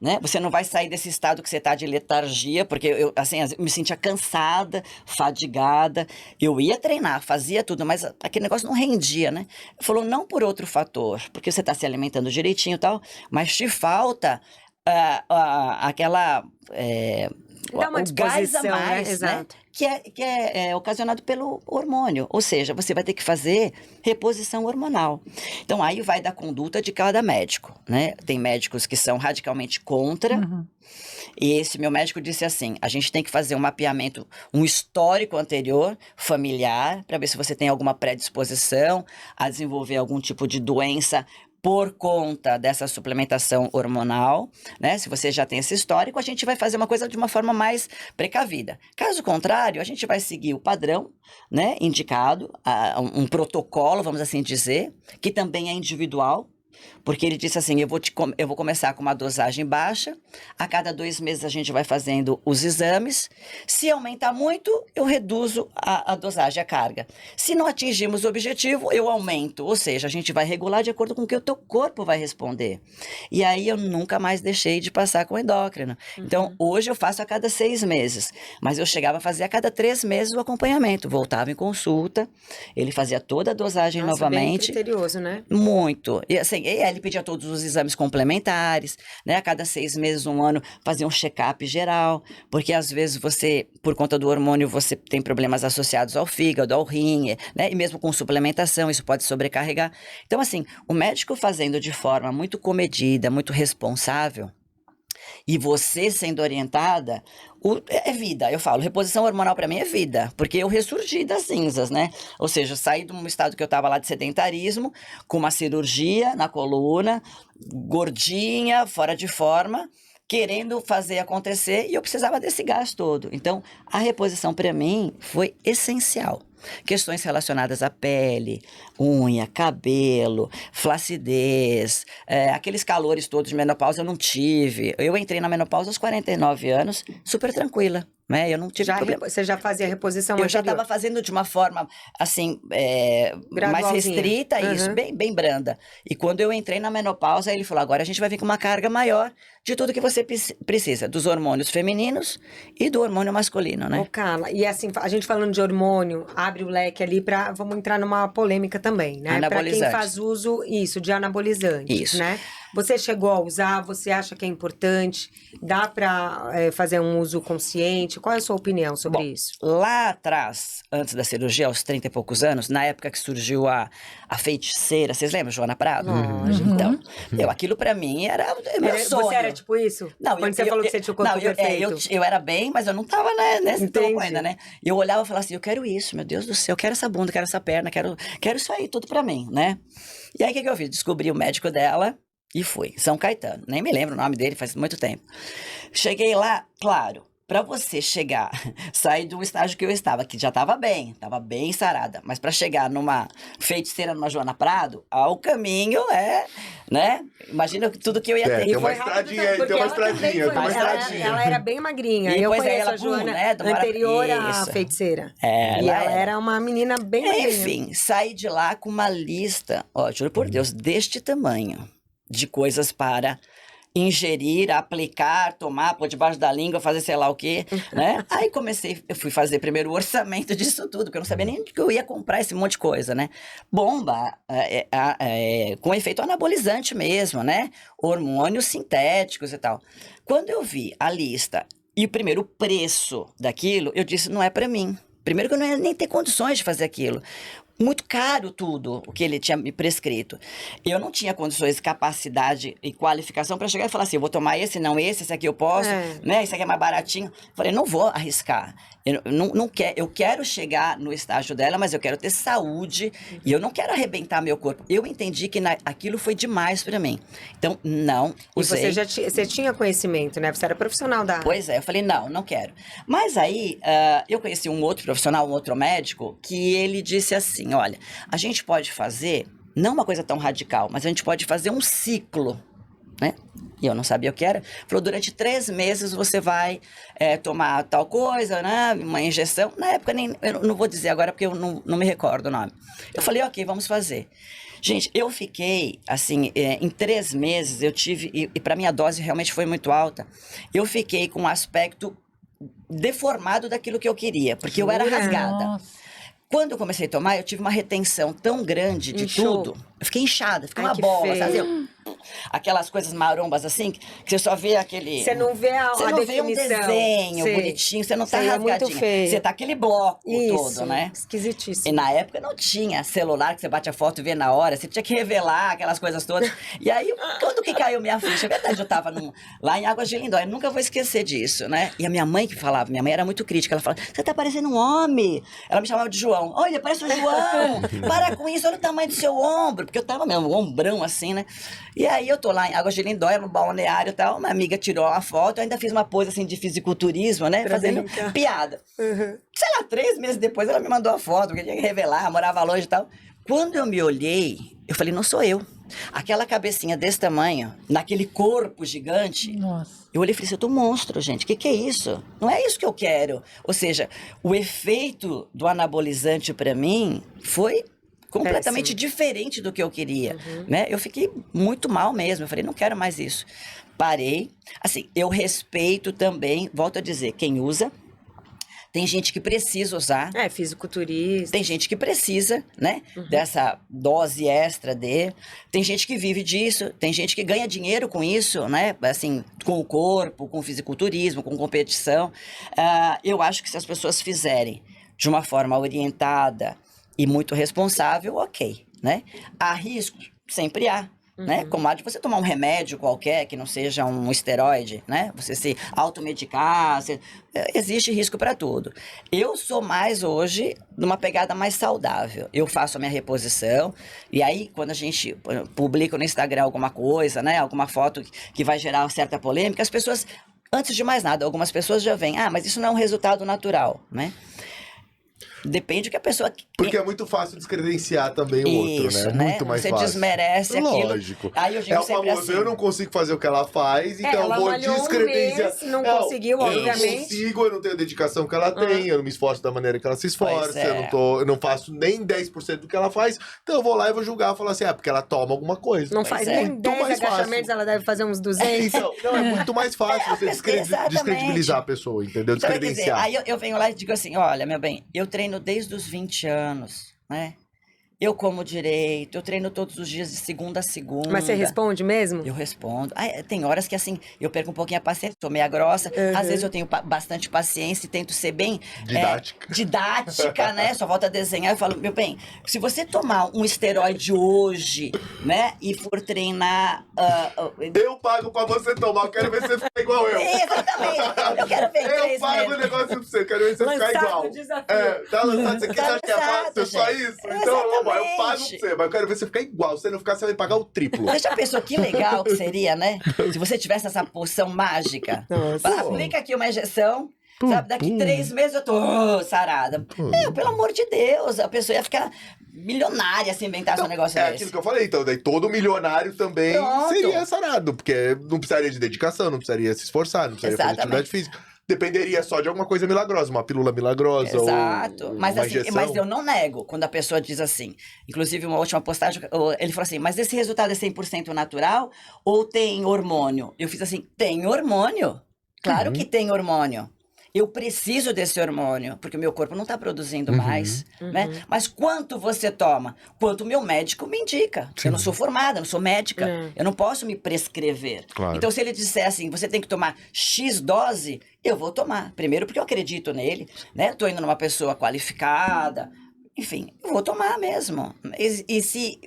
né? Você não vai sair desse estado que você está de letargia, porque eu me sentia cansada, fadigada. Eu ia treinar, fazia tudo, mas aquele negócio não rendia, né? Ele falou, não por outro fator, porque você está se alimentando direitinho e tal, mas te falta aquela... Dá uma o gás a disposição, né? mais, né? Exato. Que é ocasionado pelo hormônio. Ou seja, você vai ter que fazer reposição hormonal. Então, aí vai da conduta de cada médico, né? Tem médicos que são radicalmente contra. Uhum. E esse meu médico disse assim, a gente tem que fazer um mapeamento, um histórico anterior, familiar, para ver se você tem alguma predisposição a desenvolver algum tipo de doença por conta dessa suplementação hormonal, né? Se você já tem esse histórico, a gente vai fazer uma coisa de uma forma mais precavida. Caso contrário, a gente vai seguir o padrão, né? Indicado, um protocolo, vamos assim dizer, que também é individual, porque ele disse assim, eu vou começar com uma dosagem baixa, a cada 2 meses a gente vai fazendo os exames, se aumentar muito, eu reduzo a dosagem, a carga. Se não atingirmos o objetivo, eu aumento, ou seja, a gente vai regular de acordo com o que o teu corpo vai responder. E aí eu nunca mais deixei de passar com endócrino. Então, hoje eu faço a cada 6 meses, mas eu chegava a fazer a cada 3 meses o acompanhamento, voltava em consulta, ele fazia toda a dosagem Nossa, novamente. bem criterioso, né? Muito. E assim, ele pedia todos os exames complementares, né? A cada 6 meses, 1 ano, fazia um check-up geral, porque às vezes você, por conta do hormônio, você tem problemas associados ao fígado, ao rim, né? E mesmo com suplementação, isso pode sobrecarregar. Então, assim, o médico fazendo de forma muito comedida, muito responsável, e você sendo orientada, é vida, eu falo, reposição hormonal para mim é vida, porque eu ressurgi das cinzas, né? Ou seja, eu saí de um estado que eu tava lá de sedentarismo, com uma cirurgia na coluna, gordinha, fora de forma, querendo fazer acontecer e eu precisava desse gás todo. Então, a reposição para mim foi essencial. Questões relacionadas à pele, unha, cabelo, flacidez, aqueles calores todos de menopausa eu não tive. Eu entrei na menopausa aos 49 anos, super tranquila. Né? Eu não tive problema. Você já fazia a reposição Eu anterior? já estava fazendo de uma forma, assim, mais restrita, isso, bem branda. E quando eu entrei na menopausa, ele falou, agora a gente vai vir com uma carga maior de tudo que você precisa, dos hormônios femininos e do hormônio masculino, né? Ô, Carla, e assim, a gente falando de hormônio, abre o leque ali para, vamos entrar numa polêmica também, né? Para quem faz uso, de anabolizantes, isso, né? Você chegou a usar, você acha que é importante? Dá para fazer um uso consciente? Qual é a sua opinião sobre isso? Lá atrás, antes da cirurgia, aos 30 e poucos anos, na época que surgiu a feiticeira, vocês lembram, Joana Prado? Lógico. Então, aquilo pra mim era meu sonho. Você era tipo isso? Não, quando você falou que você tinha o corpo perfeito? Eu era bem, mas eu não tava nesse topo ainda, né? Eu olhava e falava assim, eu quero isso, meu Deus do céu, eu quero essa bunda, quero essa perna, quero isso aí, tudo pra mim, né? E aí, o que eu fiz? Descobri o médico dela e fui. São Caetano, nem me lembro o nome dele, faz muito tempo. Cheguei lá, claro, para você chegar, sair do estágio que eu estava, que já estava bem sarada, mas para chegar numa feiticeira, numa Joana Prado, o caminho né? Imagina tudo que eu ia ter. Tem uma estradinha. Ela era bem magrinha. E eu conheço ela, a Joana, né, anterior à feiticeira. E ela era uma menina bem magrinha. Enfim, saí de lá com uma lista, juro por Deus, deste tamanho, de coisas para ingerir, aplicar, tomar, pôr debaixo da língua, fazer sei lá o quê, né? Aí eu fui fazer primeiro o orçamento disso tudo, porque eu não sabia nem onde que eu ia comprar esse monte de coisa, né? Bomba, com efeito anabolizante mesmo, né? Hormônios sintéticos e tal. Quando eu vi a lista e primeiro o preço daquilo, eu disse, não é pra mim. Primeiro que eu não ia nem ter condições de fazer aquilo. Muito caro tudo o que ele tinha me prescrito. Eu não tinha condições, capacidade e qualificação para chegar e falar assim, eu vou tomar esse, não esse aqui eu posso, né? Esse aqui é mais baratinho. Falei, não vou arriscar. Eu quero chegar no estágio dela, mas eu quero ter saúde e eu não quero arrebentar meu corpo. Eu entendi que aquilo foi demais para mim. Então, não usei. E você tinha conhecimento, né? Você era profissional da área. Pois é, eu falei, não quero. Mas aí, eu conheci um outro profissional, um outro médico, que ele disse assim, olha, a gente pode fazer, não uma coisa tão radical, mas a gente pode fazer um ciclo, né? E eu não sabia o que era. Falou, durante 3 meses você vai tomar tal coisa, né? Uma injeção. Na época, eu não vou dizer agora porque eu não me recordo o nome. Eu falei, ok, vamos fazer. Gente, eu fiquei, assim, em 3 meses, eu tive, e para mim a dose realmente foi muito alta, eu fiquei com um aspecto deformado daquilo que eu queria, porque eu era rasgada. Nossa. Quando eu comecei a tomar, eu tive uma retenção tão grande de tudo. Eu fiquei inchada, fiquei uma bola, sabe? Aquelas coisas marombas assim, que você só vê aquele... Você não vê você não vê um desenho bonitinho, você não tá rasgadinha. Você tá aquele bloco todo, né? Esquisitíssimo. E na época não tinha celular que você bate a foto e vê na hora, você tinha que revelar aquelas coisas todas. E aí, quando que caiu minha ficha? É verdade, eu tava lá em Águas de Lindóia, nunca vou esquecer disso, né? E a minha mãe que falava, minha mãe era muito crítica, ela falava, você tá parecendo um homem. Ela me chamava de João. Olha, parece um João. Para com isso, olha o tamanho do seu ombro. Porque eu tava mesmo, um ombrão assim, né? E aí eu tô lá em Águas de Lindóia, no balneário e tal, uma amiga tirou uma foto, eu ainda fiz uma pose assim de fisiculturismo, né? Fazendo piada. Sei lá, 3 meses depois ela me mandou a foto, porque tinha que revelar, morava longe e tal. Quando eu me olhei, eu falei, não sou eu. Aquela cabecinha desse tamanho, naquele corpo gigante. Nossa. Eu olhei e falei assim, eu tô monstro, gente. O que é isso? Não é isso que eu quero. Ou seja, o efeito do anabolizante pra mim foi completamente diferente do que eu queria, né? Eu fiquei muito mal mesmo. Eu falei, não quero mais isso. Parei. Assim, eu respeito também, volto a dizer, quem usa. Tem gente que precisa usar. Fisiculturista. Tem gente que precisa, né? Dessa dose extra Tem gente que vive disso. Tem gente que ganha dinheiro com isso, né? Assim, com o corpo, com o fisiculturismo, com competição. Eu acho que se as pessoas fizerem de uma forma orientada e muito responsável, ok, né? Há riscos? Sempre há. né? Como a de você tomar um remédio qualquer, que não seja um esteroide, né? Você se automedicar, existe risco para tudo. Eu sou mais hoje numa pegada mais saudável. Eu faço a minha reposição e aí quando a gente publica no Instagram alguma coisa, né? Alguma foto que vai gerar certa polêmica, as pessoas, antes de mais nada, algumas pessoas já veem, mas isso não é um resultado natural, né? Depende do que a pessoa... Porque é muito fácil descredenciar também o outro, Isso, né? Muito mais você fácil. desmerece aquilo. Lógico. Aí eu digo É o sempre famoso, assim, eu não consigo fazer o que ela faz, então ela eu vou malhou descredenciar. mês, não conseguiu, eu obviamente. não consigo, eu não tenho a dedicação que ela tem, eu não me esforço da maneira que ela se esforça, Pois é. eu não faço nem 10% do que ela faz, então eu vou lá e vou julgar, falar assim, porque ela toma alguma coisa. Não Pois faz é. nem Muito 10 mais fácil. agachamentos, ela deve fazer uns 200. Então, não, é muito mais fácil você Exatamente. descredibilizar a pessoa, entendeu? Então, quer dizer, Descredenciar. aí eu venho lá e digo assim, olha, meu bem, eu treino desde os 20 anos, né? Eu como direito, eu treino todos os dias de segunda a segunda. Mas você responde mesmo? Eu respondo. Tem horas que, assim, eu perco um pouquinho a paciência, sou meia grossa. Às vezes eu tenho bastante paciência e tento ser bem... didática, né? Só volta a desenhar. Eu falo, meu bem, se você tomar um esteroide hoje, né? E for treinar... Eu pago pra você tomar, eu quero ver você ficar igual eu. Exatamente. Eu quero ver Eu 3 pago o meses. negócio pra você, eu quero ver você ficar Lançado igual. o desafio. Tá lançado isso aqui, Tá você acha que é fácil lançado, só gente. isso? Então, eu pago pra Exatamente. você, mas eu quero ver você ficar igual. Se você não ficar, você vai pagar o triplo. Você já pensou que legal que seria, né? Se você tivesse essa poção mágica. Nossa. Fala, aplica aqui uma injeção, sabe? Daqui 3 meses eu tô sarada. Pelo amor de Deus, a pessoa ia ficar milionária se inventasse um negócio É desse. aquilo que eu falei, então, daí todo milionário também Pronto. seria sarado, porque não precisaria de dedicação, não precisaria se esforçar, não precisaria fazer Exatamente. atividade física. Dependeria só de alguma coisa milagrosa, uma pílula milagrosa Exato. ou Mas, uma assim, injeção. mas eu não nego quando a pessoa diz assim. Inclusive, uma última postagem, ele falou assim, mas esse resultado é 100% natural ou tem hormônio? Eu fiz assim, tem hormônio. Claro que tem hormônio. Eu preciso desse hormônio, porque o meu corpo não está produzindo mais, né? Mas quanto você toma? Quanto o meu médico me indica. Eu não sou formada, não sou médica. Eu não posso me prescrever. Claro. Então, se ele disser assim, você tem que tomar X dose, eu vou tomar. Primeiro, porque eu acredito nele, né? Tô indo numa pessoa qualificada. Enfim, eu vou tomar mesmo. E se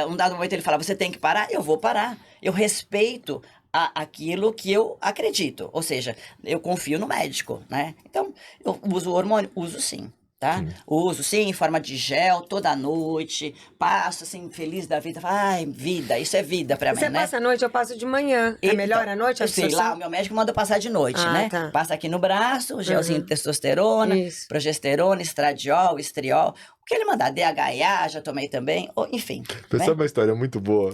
um dado momento ele falar, você tem que parar, eu vou parar. Eu respeito aquilo que eu acredito. Ou seja, eu confio no médico, né? Então, eu uso o hormônio? Uso sim, tá? Uso sim, em forma de gel, toda noite. Passo, assim, feliz da vida. Ai, vida, isso é vida pra mim, Você né? passa à noite, eu passo de manhã. É Então, melhor à noite? Eu sei lá, o meu médico manda passar de noite, Ah, né? tá. Passa aqui no braço, gelzinho de testosterona, Isso. progesterona, estradiol, estriol. O que ele mandar, DHA, já tomei também, enfim. Pensou né? uma história muito boa.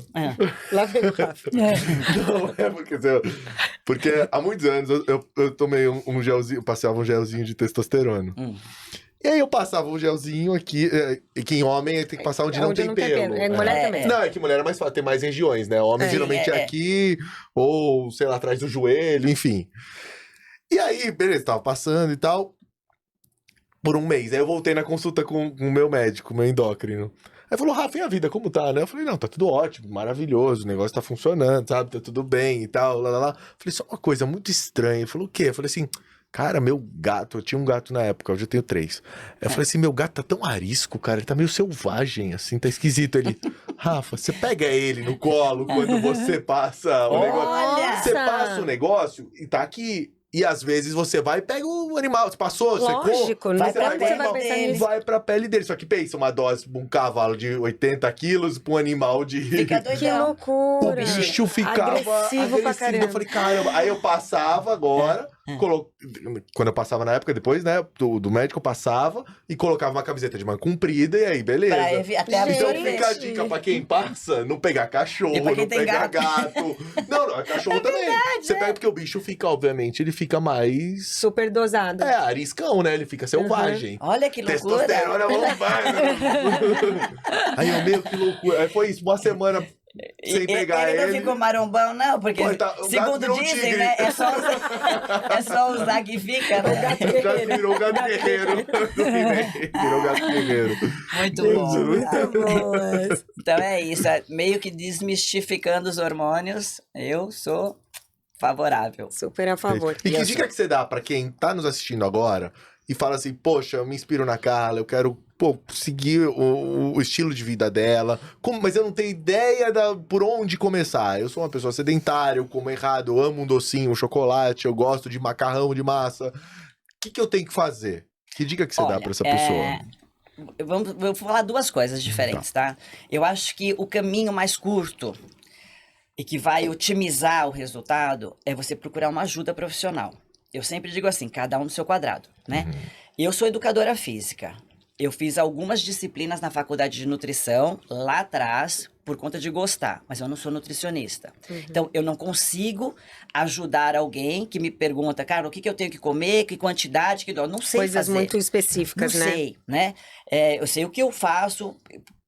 Lá vem o café. Não, porque há muitos anos eu tomei um gelzinho, passava um gelzinho de testosterona. E aí eu passava um gelzinho aqui, que em homem tem que passar onde não tem pelo. É, mulher também. Não, é que mulher é mais fácil, tem mais regiões, né? Homem geralmente é aqui, ou sei lá, atrás do joelho, enfim. E aí, beleza, tava passando e tal, por um mês. Aí eu voltei na consulta com o meu médico, meu endócrino. Aí falou, Rafa, e a vida, como tá, né? Eu falei, não, tá tudo ótimo, maravilhoso, o negócio tá funcionando, sabe? Tá tudo bem e tal, lá, lá, lá. Falei, só uma coisa muito estranha. Ele falou, o quê? Eu falei assim, cara, meu gato, eu tinha um gato na época, hoje eu tenho 3. Eu falei assim, meu gato tá tão arisco, cara, ele tá meio selvagem, assim, tá esquisito. Ele, Rafa, você pega ele no colo quando você passa o negócio. Olha! Você passa o negócio e tá aqui. E às vezes você vai e pega o animal, você passou, Lógico, secou, não aí tem você como vai, você vai pensar nisso. vai pra pele dele. Só que pensa, uma dose pra um cavalo de 80 quilos pra um animal de... Fica Que doidão. O loucura. bicho ficava agressivo pra caramba. Eu falei, caramba. Aí eu passava agora, quando eu passava na época, depois, né, do médico, eu passava e colocava uma camiseta de manga comprida e aí, beleza. Até a Gente. Então absorver. fica a dica pra quem passa, não pegar cachorro, E pra quem não tem pegar gato. gato. Não, cachorro também. Você pega porque o bicho fica, obviamente, ele fica mais... Super dosado. ariscão, né? Ele fica selvagem. Olha que loucura. Testosterona bombando. Aí eu, meu, que loucura. Aí foi isso, uma semana sem pegar ele ele. não ficou marombão, não, porque Pô, tá- o gato segundo virou um dizem, tigre. né? É só usar que fica, né? Já virou o gato guerreiro do He-Man. Virou o gato guerreiro. Muito Gente, bom. Muito boas. Então é isso, meio que desmistificando os hormônios, eu sou favorável. Super a favor. E que dica que você dá pra quem tá nos assistindo agora e fala assim, poxa, eu me inspiro na Carla, eu quero seguir o estilo de vida dela, mas eu não tenho ideia por onde começar. Eu sou uma pessoa sedentária, eu como errado, eu amo um docinho, um chocolate, eu gosto de macarrão, de massa. O que eu tenho que fazer? Que dica que você dá pra essa pessoa? Eu vou falar duas coisas diferentes, tá? Eu acho que o caminho mais curto e que vai otimizar o resultado é você procurar uma ajuda profissional. Eu sempre digo assim, cada um no seu quadrado, né? Eu sou educadora física. Eu fiz algumas disciplinas na faculdade de nutrição lá atrás por conta de gostar, mas eu não sou nutricionista. Então, eu não consigo ajudar alguém que me pergunta, cara, o que eu tenho que comer, que quantidade, que eu não sei Coisas fazer. muito específicas, não né? sei, né? Eu sei o que eu faço,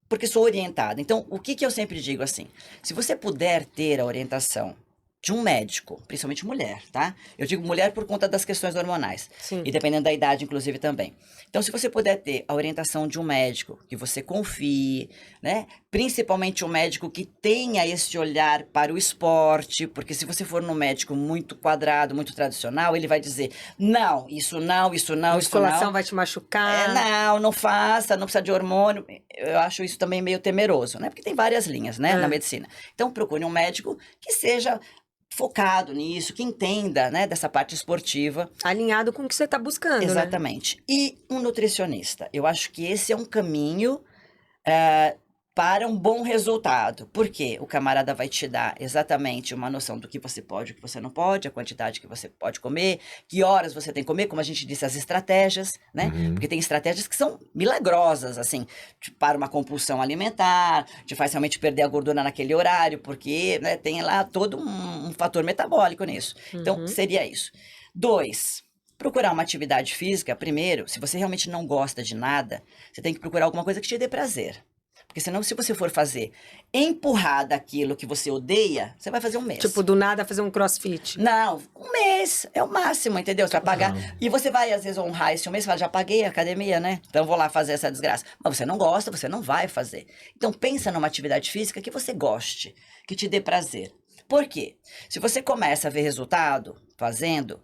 porque sou orientada. Então, o que eu sempre digo assim, se você puder ter a orientação de um médico, principalmente mulher, tá? Eu digo mulher por conta das questões hormonais. Sim. E dependendo da idade, inclusive, também. Então, se você puder ter a orientação de um médico que você confie, né? Principalmente um médico que tenha esse olhar para o esporte, porque se você for num médico muito quadrado, muito tradicional, ele vai dizer, não, isso não, isso não, isso não. Musculação vai te machucar. Não faça, não precisa de hormônio. Eu acho isso também meio temeroso, né? Porque tem várias linhas, né, na medicina. Então, procure um médico que seja focado nisso, que entenda, né, dessa parte esportiva. Alinhado com o que você está buscando, Exatamente. né? E um nutricionista. Eu acho que esse é um caminho para um bom resultado. Porque o camarada vai te dar exatamente uma noção do que você pode e o que você não pode, a quantidade que você pode comer, que horas você tem que comer, como a gente disse, as estratégias, né? Porque tem estratégias que são milagrosas, assim, para uma compulsão alimentar, te faz realmente perder a gordura naquele horário, porque, né, tem lá todo um fator metabólico nisso. Então, seria isso. 2, procurar uma atividade física, primeiro, se você realmente não gosta de nada, você tem que procurar alguma coisa que te dê prazer. Porque senão, se você for fazer empurrar daquilo que você odeia, você vai fazer um mês. Tipo, do nada fazer um crossfit. Não, um mês é o máximo, entendeu? Você vai pagar. E você vai, às vezes, honrar esse um mês e fala, já paguei a academia, né? Então vou lá fazer essa desgraça. Mas você não gosta, você não vai fazer. Então pensa numa atividade física que você goste, que te dê prazer. Por quê? Se você começa a ver resultado fazendo,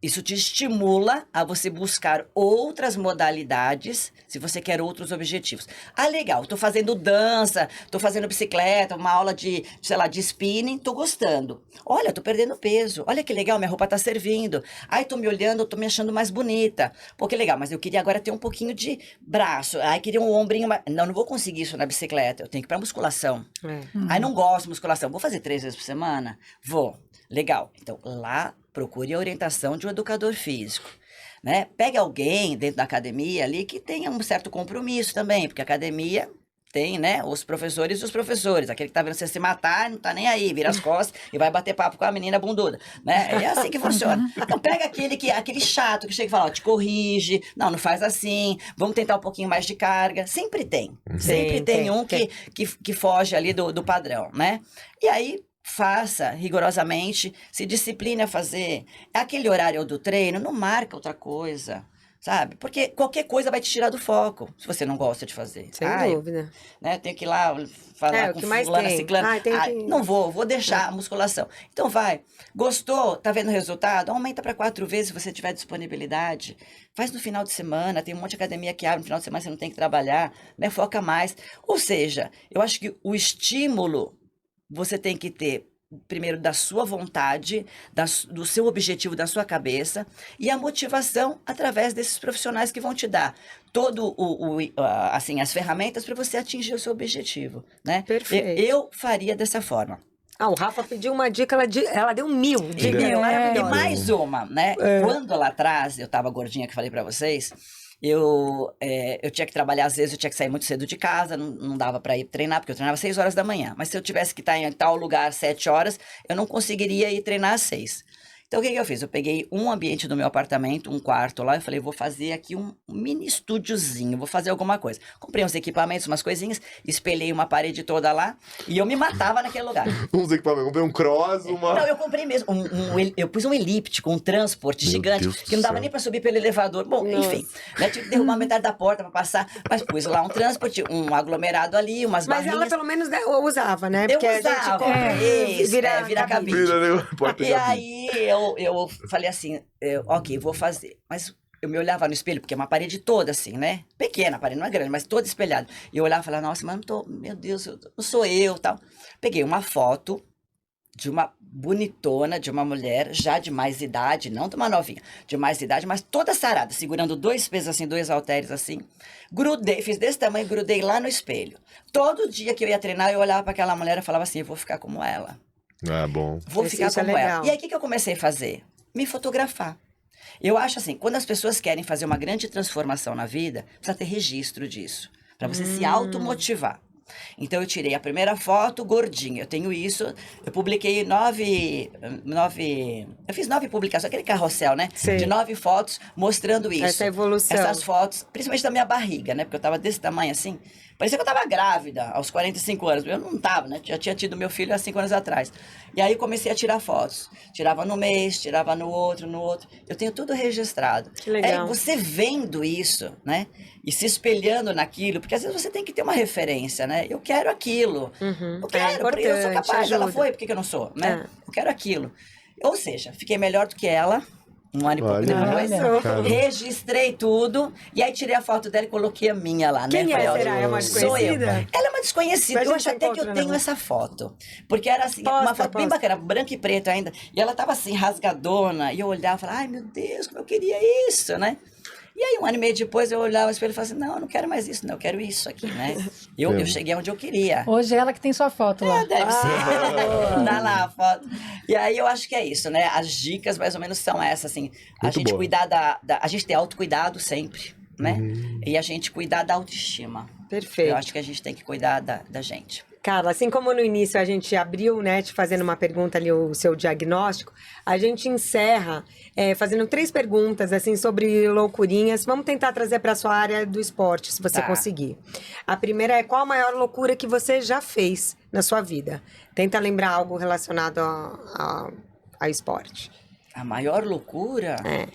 isso te estimula a você buscar outras modalidades se você quer outros objetivos. Ah, legal, tô fazendo dança, tô fazendo bicicleta, uma aula de, sei lá, de spinning, tô gostando. Olha, tô perdendo peso, olha que legal, minha roupa tá servindo. Ai, tô me olhando, tô me achando mais bonita. Pô, que legal, mas eu queria agora ter um pouquinho de braço. Ai, queria um ombrinho mais... Não vou conseguir isso na bicicleta, eu tenho que ir pra musculação. Ai, não gosto de musculação, vou fazer 3 vezes por semana? Vou. Legal, então lá procure a orientação de um educador físico, né? Pegue alguém dentro da academia ali que tenha um certo compromisso também, porque a academia tem, né, os professores e os professores, aquele que tá vendo você se matar, não tá nem aí, vira as costas e vai bater papo com a menina bunduda, né? É assim que funciona. Então pega aquele chato que chega e fala, ó, te corrige, não faz assim, vamos tentar um pouquinho mais de carga, sempre tem, sempre tem um que foge ali do padrão, né? E aí, faça rigorosamente, se discipline a fazer. Aquele horário do treino, não marca outra coisa, sabe? Porque qualquer coisa vai te tirar do foco, se você não gosta de fazer. Sem dúvida. Né, tenho que ir lá falar com fulana, ciclana. Não vou deixar a musculação. Então vai, gostou, tá vendo o resultado? Aumenta para 4 vezes se você tiver disponibilidade. Faz no final de semana, tem um monte de academia que abre no final de semana, você não tem que trabalhar, né? Foca mais. Ou seja, eu acho que o estímulo você tem que ter, primeiro, da sua vontade, do seu objetivo, da sua cabeça, e a motivação através desses profissionais que vão te dar todo assim, as ferramentas para você atingir o seu objetivo, né? Perfeito. Eu faria dessa forma. O Rafa pediu uma dica, ela deu 1000 dicas. E mais uma, né? Quando lá atrás eu tava gordinha, que falei para vocês, eu tinha que trabalhar, às vezes eu tinha que sair muito cedo de casa, não dava para ir treinar, porque eu treinava 6 horas da manhã. Mas se eu tivesse que estar em tal lugar às 7 horas, eu não conseguiria ir treinar às 6. Então, o que eu fiz? Eu peguei um ambiente do meu apartamento, um quarto lá, eu falei, vou fazer aqui um mini estúdiozinho, vou fazer alguma coisa. Comprei uns equipamentos, umas coisinhas, espelhei uma parede toda lá, e eu me matava naquele lugar. Uns equipamentos, comprei um cross, Não, eu comprei mesmo, eu pus um elíptico, um transporte gigante, que não dava nem pra subir pelo elevador. Bom, enfim, né, tive que derrubar metade da porta pra passar, mas pus lá um transporte, um aglomerado ali, umas barrinhas. Mas ela pelo menos usava, né? Porque eu usava, vira cabide. Vira, né? E aí eu falei assim, ok, vou fazer. Mas eu me olhava no espelho, porque é uma parede toda assim, né? Pequena, a parede não é grande, mas toda espelhada. E eu olhava e falava, nossa, mas não tô, meu Deus, não sou eu, tal. Peguei uma foto de uma bonitona, de uma mulher já de mais idade, não de uma novinha, de mais idade, mas toda sarada, segurando 2 pesos assim, 2 halteres assim. Grudei, fiz desse tamanho, grudei lá no espelho. Todo dia que eu ia treinar, eu olhava para aquela mulher e falava assim, eu vou ficar como ela. Ah, bom. Vou Isso ficar é como legal. ela. E aí, o que eu comecei a fazer? Me fotografar. Eu acho assim, quando as pessoas querem fazer uma grande transformação na vida, precisa ter registro disso, para você se automotivar. Então, eu tirei a primeira foto gordinha. Eu tenho isso. Eu publiquei 9... Eu fiz 9 publicações, aquele carrossel, né? Sei. De 9 fotos mostrando isso. Essa evolução. Essas fotos, principalmente da minha barriga, né? Porque eu tava desse tamanho assim. Parecia que eu tava grávida aos 45 anos. Eu não tava, né? Já tinha tido meu filho há 5 anos atrás. E aí, eu comecei a tirar fotos. Tirava no mês, tirava no outro, no outro. Eu tenho tudo registrado. Que legal. Você vendo isso, né? E se espelhando naquilo, porque às vezes você tem que ter uma referência, né? Eu quero aquilo. Uhum. Eu quero, porque eu sou importante, capaz. Ela ajuda. foi, por que eu não sou, né? É. Eu quero aquilo. Ou seja, fiquei melhor do que ela. 1 ano e pouco Olha, depois. cara. Registrei tudo. E aí tirei a foto dela e coloquei a minha lá, né? Quem é, Falei, ó, será? É uma sou eu. desconhecida? Ela é uma desconhecida. Mas Eu a acho gente até que encontra eu na tenho rua. essa foto. Porque era assim, Posta, uma foto bem posta. bacana, branca e preta ainda. E ela tava assim, rasgadona. E eu olhava e falava, ai meu Deus, como eu queria isso, né? E aí, 1 ano e meio depois, eu olhava no espelho e falava assim, não, eu não quero mais isso, não, eu quero isso aqui, né? Eu cheguei onde eu queria. Hoje é ela que tem sua foto lá. Deve ser. Dá lá a foto. E aí eu acho que é isso, né? As dicas mais ou menos são essas, assim. A Muito gente boa. cuidar a gente ter autocuidado sempre, né? E a gente cuidar da autoestima. Perfeito. Eu acho que a gente tem que cuidar da gente. Carla, assim como no início a gente abriu, né, te fazendo uma pergunta ali, o seu diagnóstico, a gente encerra fazendo 3 perguntas, assim, sobre loucurinhas. Vamos tentar trazer para sua área do esporte, se você Tá. conseguir. A primeira é, qual a maior loucura que você já fez na sua vida? Tenta lembrar algo relacionado a esporte. A maior loucura? É.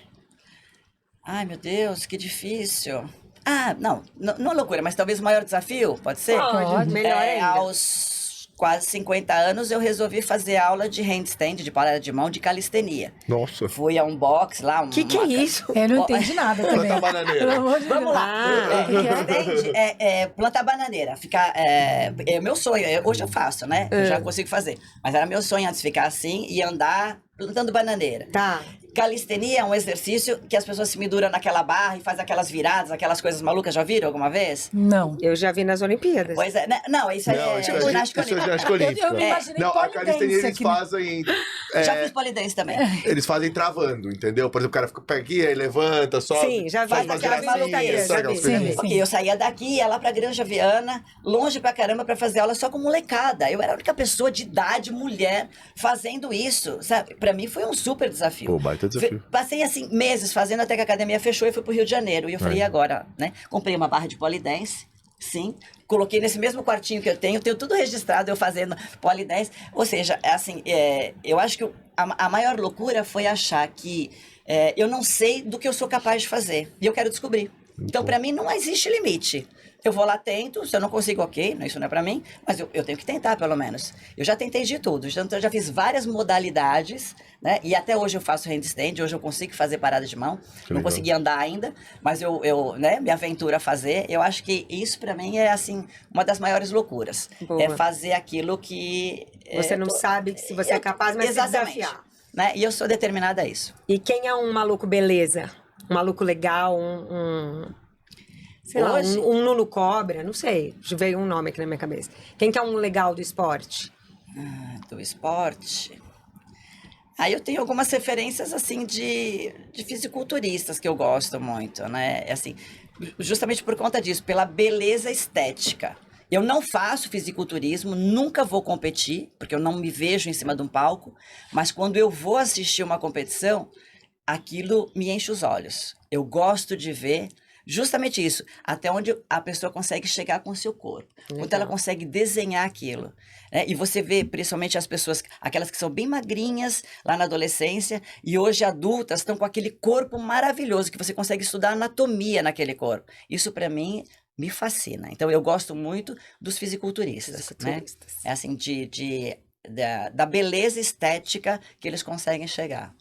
Ai, meu Deus, que difícil. Ah, não é loucura, mas talvez o maior desafio, pode ser? Pode. Melhor ainda. Aos quase 50 anos, eu resolvi fazer aula de handstand, de parada de mão, de calistenia. Nossa. Fui a um box lá. O que é isso? Eu não entendi nada também. Planta bananeira. Pelo amor de Vamos Deus. lá. Ah, Handstand plantar bananeira. Ficar, é meu sonho. Hoje eu faço, né? Eu já consigo fazer. Mas era meu sonho antes ficar assim e andar plantando bananeira. Tá. Calistenia é um exercício que as pessoas se penduram naquela barra e fazem aquelas viradas, aquelas coisas malucas. Já viram alguma vez? Não. Eu já vi nas Olimpíadas. Pois é. Não, isso aí Não, é isso é ginástica isso é olímpica. ginástica olímpica. Eu imaginei Não, a pole calistenia dance eles aqui, né? fazem... Já fiz polidense também. Eles fazem travando, entendeu? Por exemplo, o cara fica aqui, aí levanta, sobe. Sim, já vi. faz umas Aquela gracinhas, maluquice, sabe já aquelas vi. coisinhas? Sim. Ok, eu saía daqui, ia lá pra Granja Viana, longe pra caramba, pra fazer aula só com molecada. Eu era a única pessoa de idade, mulher, fazendo isso, sabe? Pra mim foi um super desafio. Pô, baita desafio. Passei, assim, meses fazendo até que a academia fechou e fui pro Rio de Janeiro. E eu falei, e agora, né? Comprei uma barra de polidense, sim. Coloquei nesse mesmo quartinho que eu tenho tudo registrado, eu fazendo polidense. Ou seja, assim, eu acho que a maior loucura foi achar que eu não sei do que eu sou capaz de fazer. E eu quero descobrir. Então, pra mim, não existe limite. Eu vou lá, tento, se eu não consigo, ok, isso não é pra mim, mas eu tenho que tentar, pelo menos. Eu já tentei de tudo, então eu já fiz várias modalidades, né? E até hoje eu faço handstand, hoje eu consigo fazer parada de mão. Não legal. consegui andar ainda, mas eu né, me aventuro a fazer. Eu acho que isso pra mim é, assim, uma das maiores loucuras. Boa. É fazer aquilo que... Você não sabe se você é capaz, mas se Exatamente. desafiar. Né? E eu sou determinada a isso. E quem é um maluco beleza? Um maluco legal, sei lá, Hoje? um Nuno Cobra, não sei. Veio um nome aqui na minha cabeça. Quem que é um legal do esporte? Do esporte. Aí eu tenho algumas referências, assim, de fisiculturistas que eu gosto muito, né? Assim, justamente por conta disso, pela beleza estética. Eu não faço fisiculturismo, nunca vou competir, porque eu não me vejo em cima de um palco, mas quando eu vou assistir uma competição, aquilo me enche os olhos. Eu gosto de ver justamente isso, até onde a pessoa consegue chegar com o seu corpo. Quando ela consegue desenhar aquilo. Né? E você vê, principalmente as pessoas, aquelas que são bem magrinhas lá na adolescência, e hoje adultas estão com aquele corpo maravilhoso, que você consegue estudar anatomia naquele corpo. Isso, para mim, me fascina. Então, eu gosto muito dos fisiculturistas. Né? É assim, da beleza estética que eles conseguem chegar.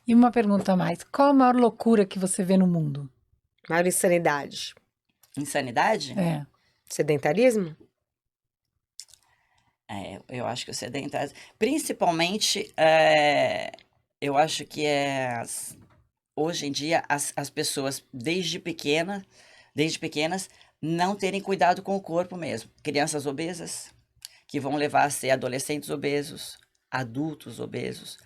E uma pergunta a mais. Qual a maior loucura que você vê no mundo? Maior insanidade. Insanidade? É. Sedentarismo? Eu acho que o sedentarismo... Principalmente, eu acho que hoje em dia as pessoas, desde pequenas, não terem cuidado com o corpo mesmo. Crianças obesas, que vão levar a ser adolescentes obesos, adultos obesos,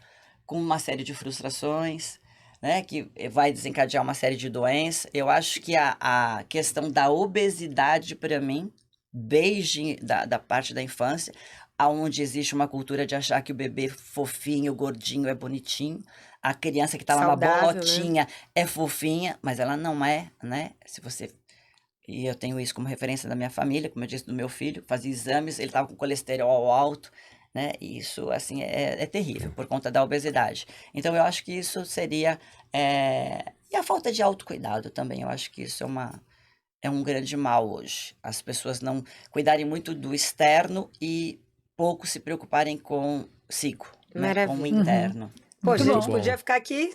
com uma série de frustrações, né, que vai desencadear uma série de doenças. Eu acho que a questão da obesidade, para mim, desde da parte da infância, onde existe uma cultura de achar que o bebê fofinho, gordinho é bonitinho, a criança que tá lá uma Saudável, bolotinha é fofinha, mas ela não é, né? E eu tenho isso como referência da minha família, como eu disse, do meu filho, fazia exames, ele estava com colesterol alto, né? E isso, assim, é terrível, por conta da obesidade. Então, eu acho que isso seria... E a falta de autocuidado também, eu acho que isso é um grande mal hoje. As pessoas não cuidarem muito do externo e pouco se preocuparem consigo, né? Com o Maravilha. interno. Pô, Muito gente, bom. podia ficar aqui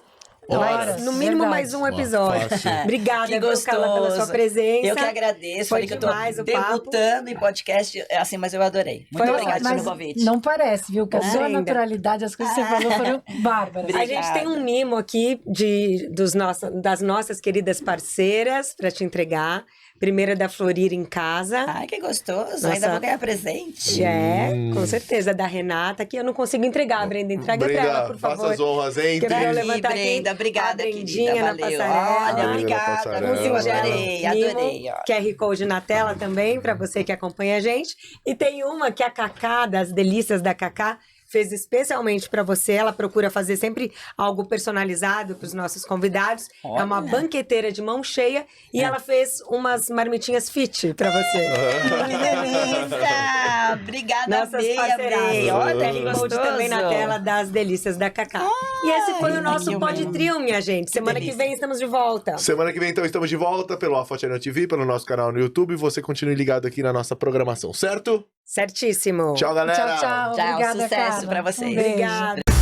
Horas, no mínimo verdade. mais um episódio. Fácil. Obrigada, Que viu, Carla, pela sua gostoso. presença. Eu que agradeço, Foi falei que eu tô demais o papo. debutando em podcast, assim, mas eu adorei. Muito Foi obrigada ótimo. pelo convite. Não parece, viu? Que a sua Linda. naturalidade, as coisas que você falou foram bárbaras. A gente tem um mimo aqui das nossas queridas parceiras para te entregar. Primeira da Florir em Casa. Ai, que gostoso. Nossa. Ainda vou ganhar presente. Com certeza, da Renata, que eu não consigo entregar, Brenda. Entrega pra ela, por favor. faça as honras, hein? Que eu quero Aqui, levantar aqui Brenda, obrigada, a querida. Brendinha na Valeu. passarela. Olha, Brenda na obrigada. passarela. Eu adorei, adorei. Mimo, Ó. QR Code na tela também, para você que acompanha a gente. E tem uma que a Cacá, das delícias da Cacá, fez especialmente para você. Ela procura fazer sempre algo personalizado para os nossos convidados. Olha. É uma banqueteira de mão cheia e ela fez umas marmitinhas fit para você. Que delícia! Obrigada, Nossas amei, parceiraças. amei. Olha, QR que Code gostoso. também na tela das delícias da Cacá. E esse foi o nosso que Pod humilde. Trio, minha gente. Semana que delícia. vem estamos de volta. Semana que vem, então, estamos de volta pelo Alpha Channel TV, pelo nosso canal no YouTube. Você continue ligado aqui na nossa programação, certo? Certíssimo. Tchau, galera! Tchau, tchau. Tchau, Obrigada, sucesso Carla. pra vocês. Um beijo. Obrigada.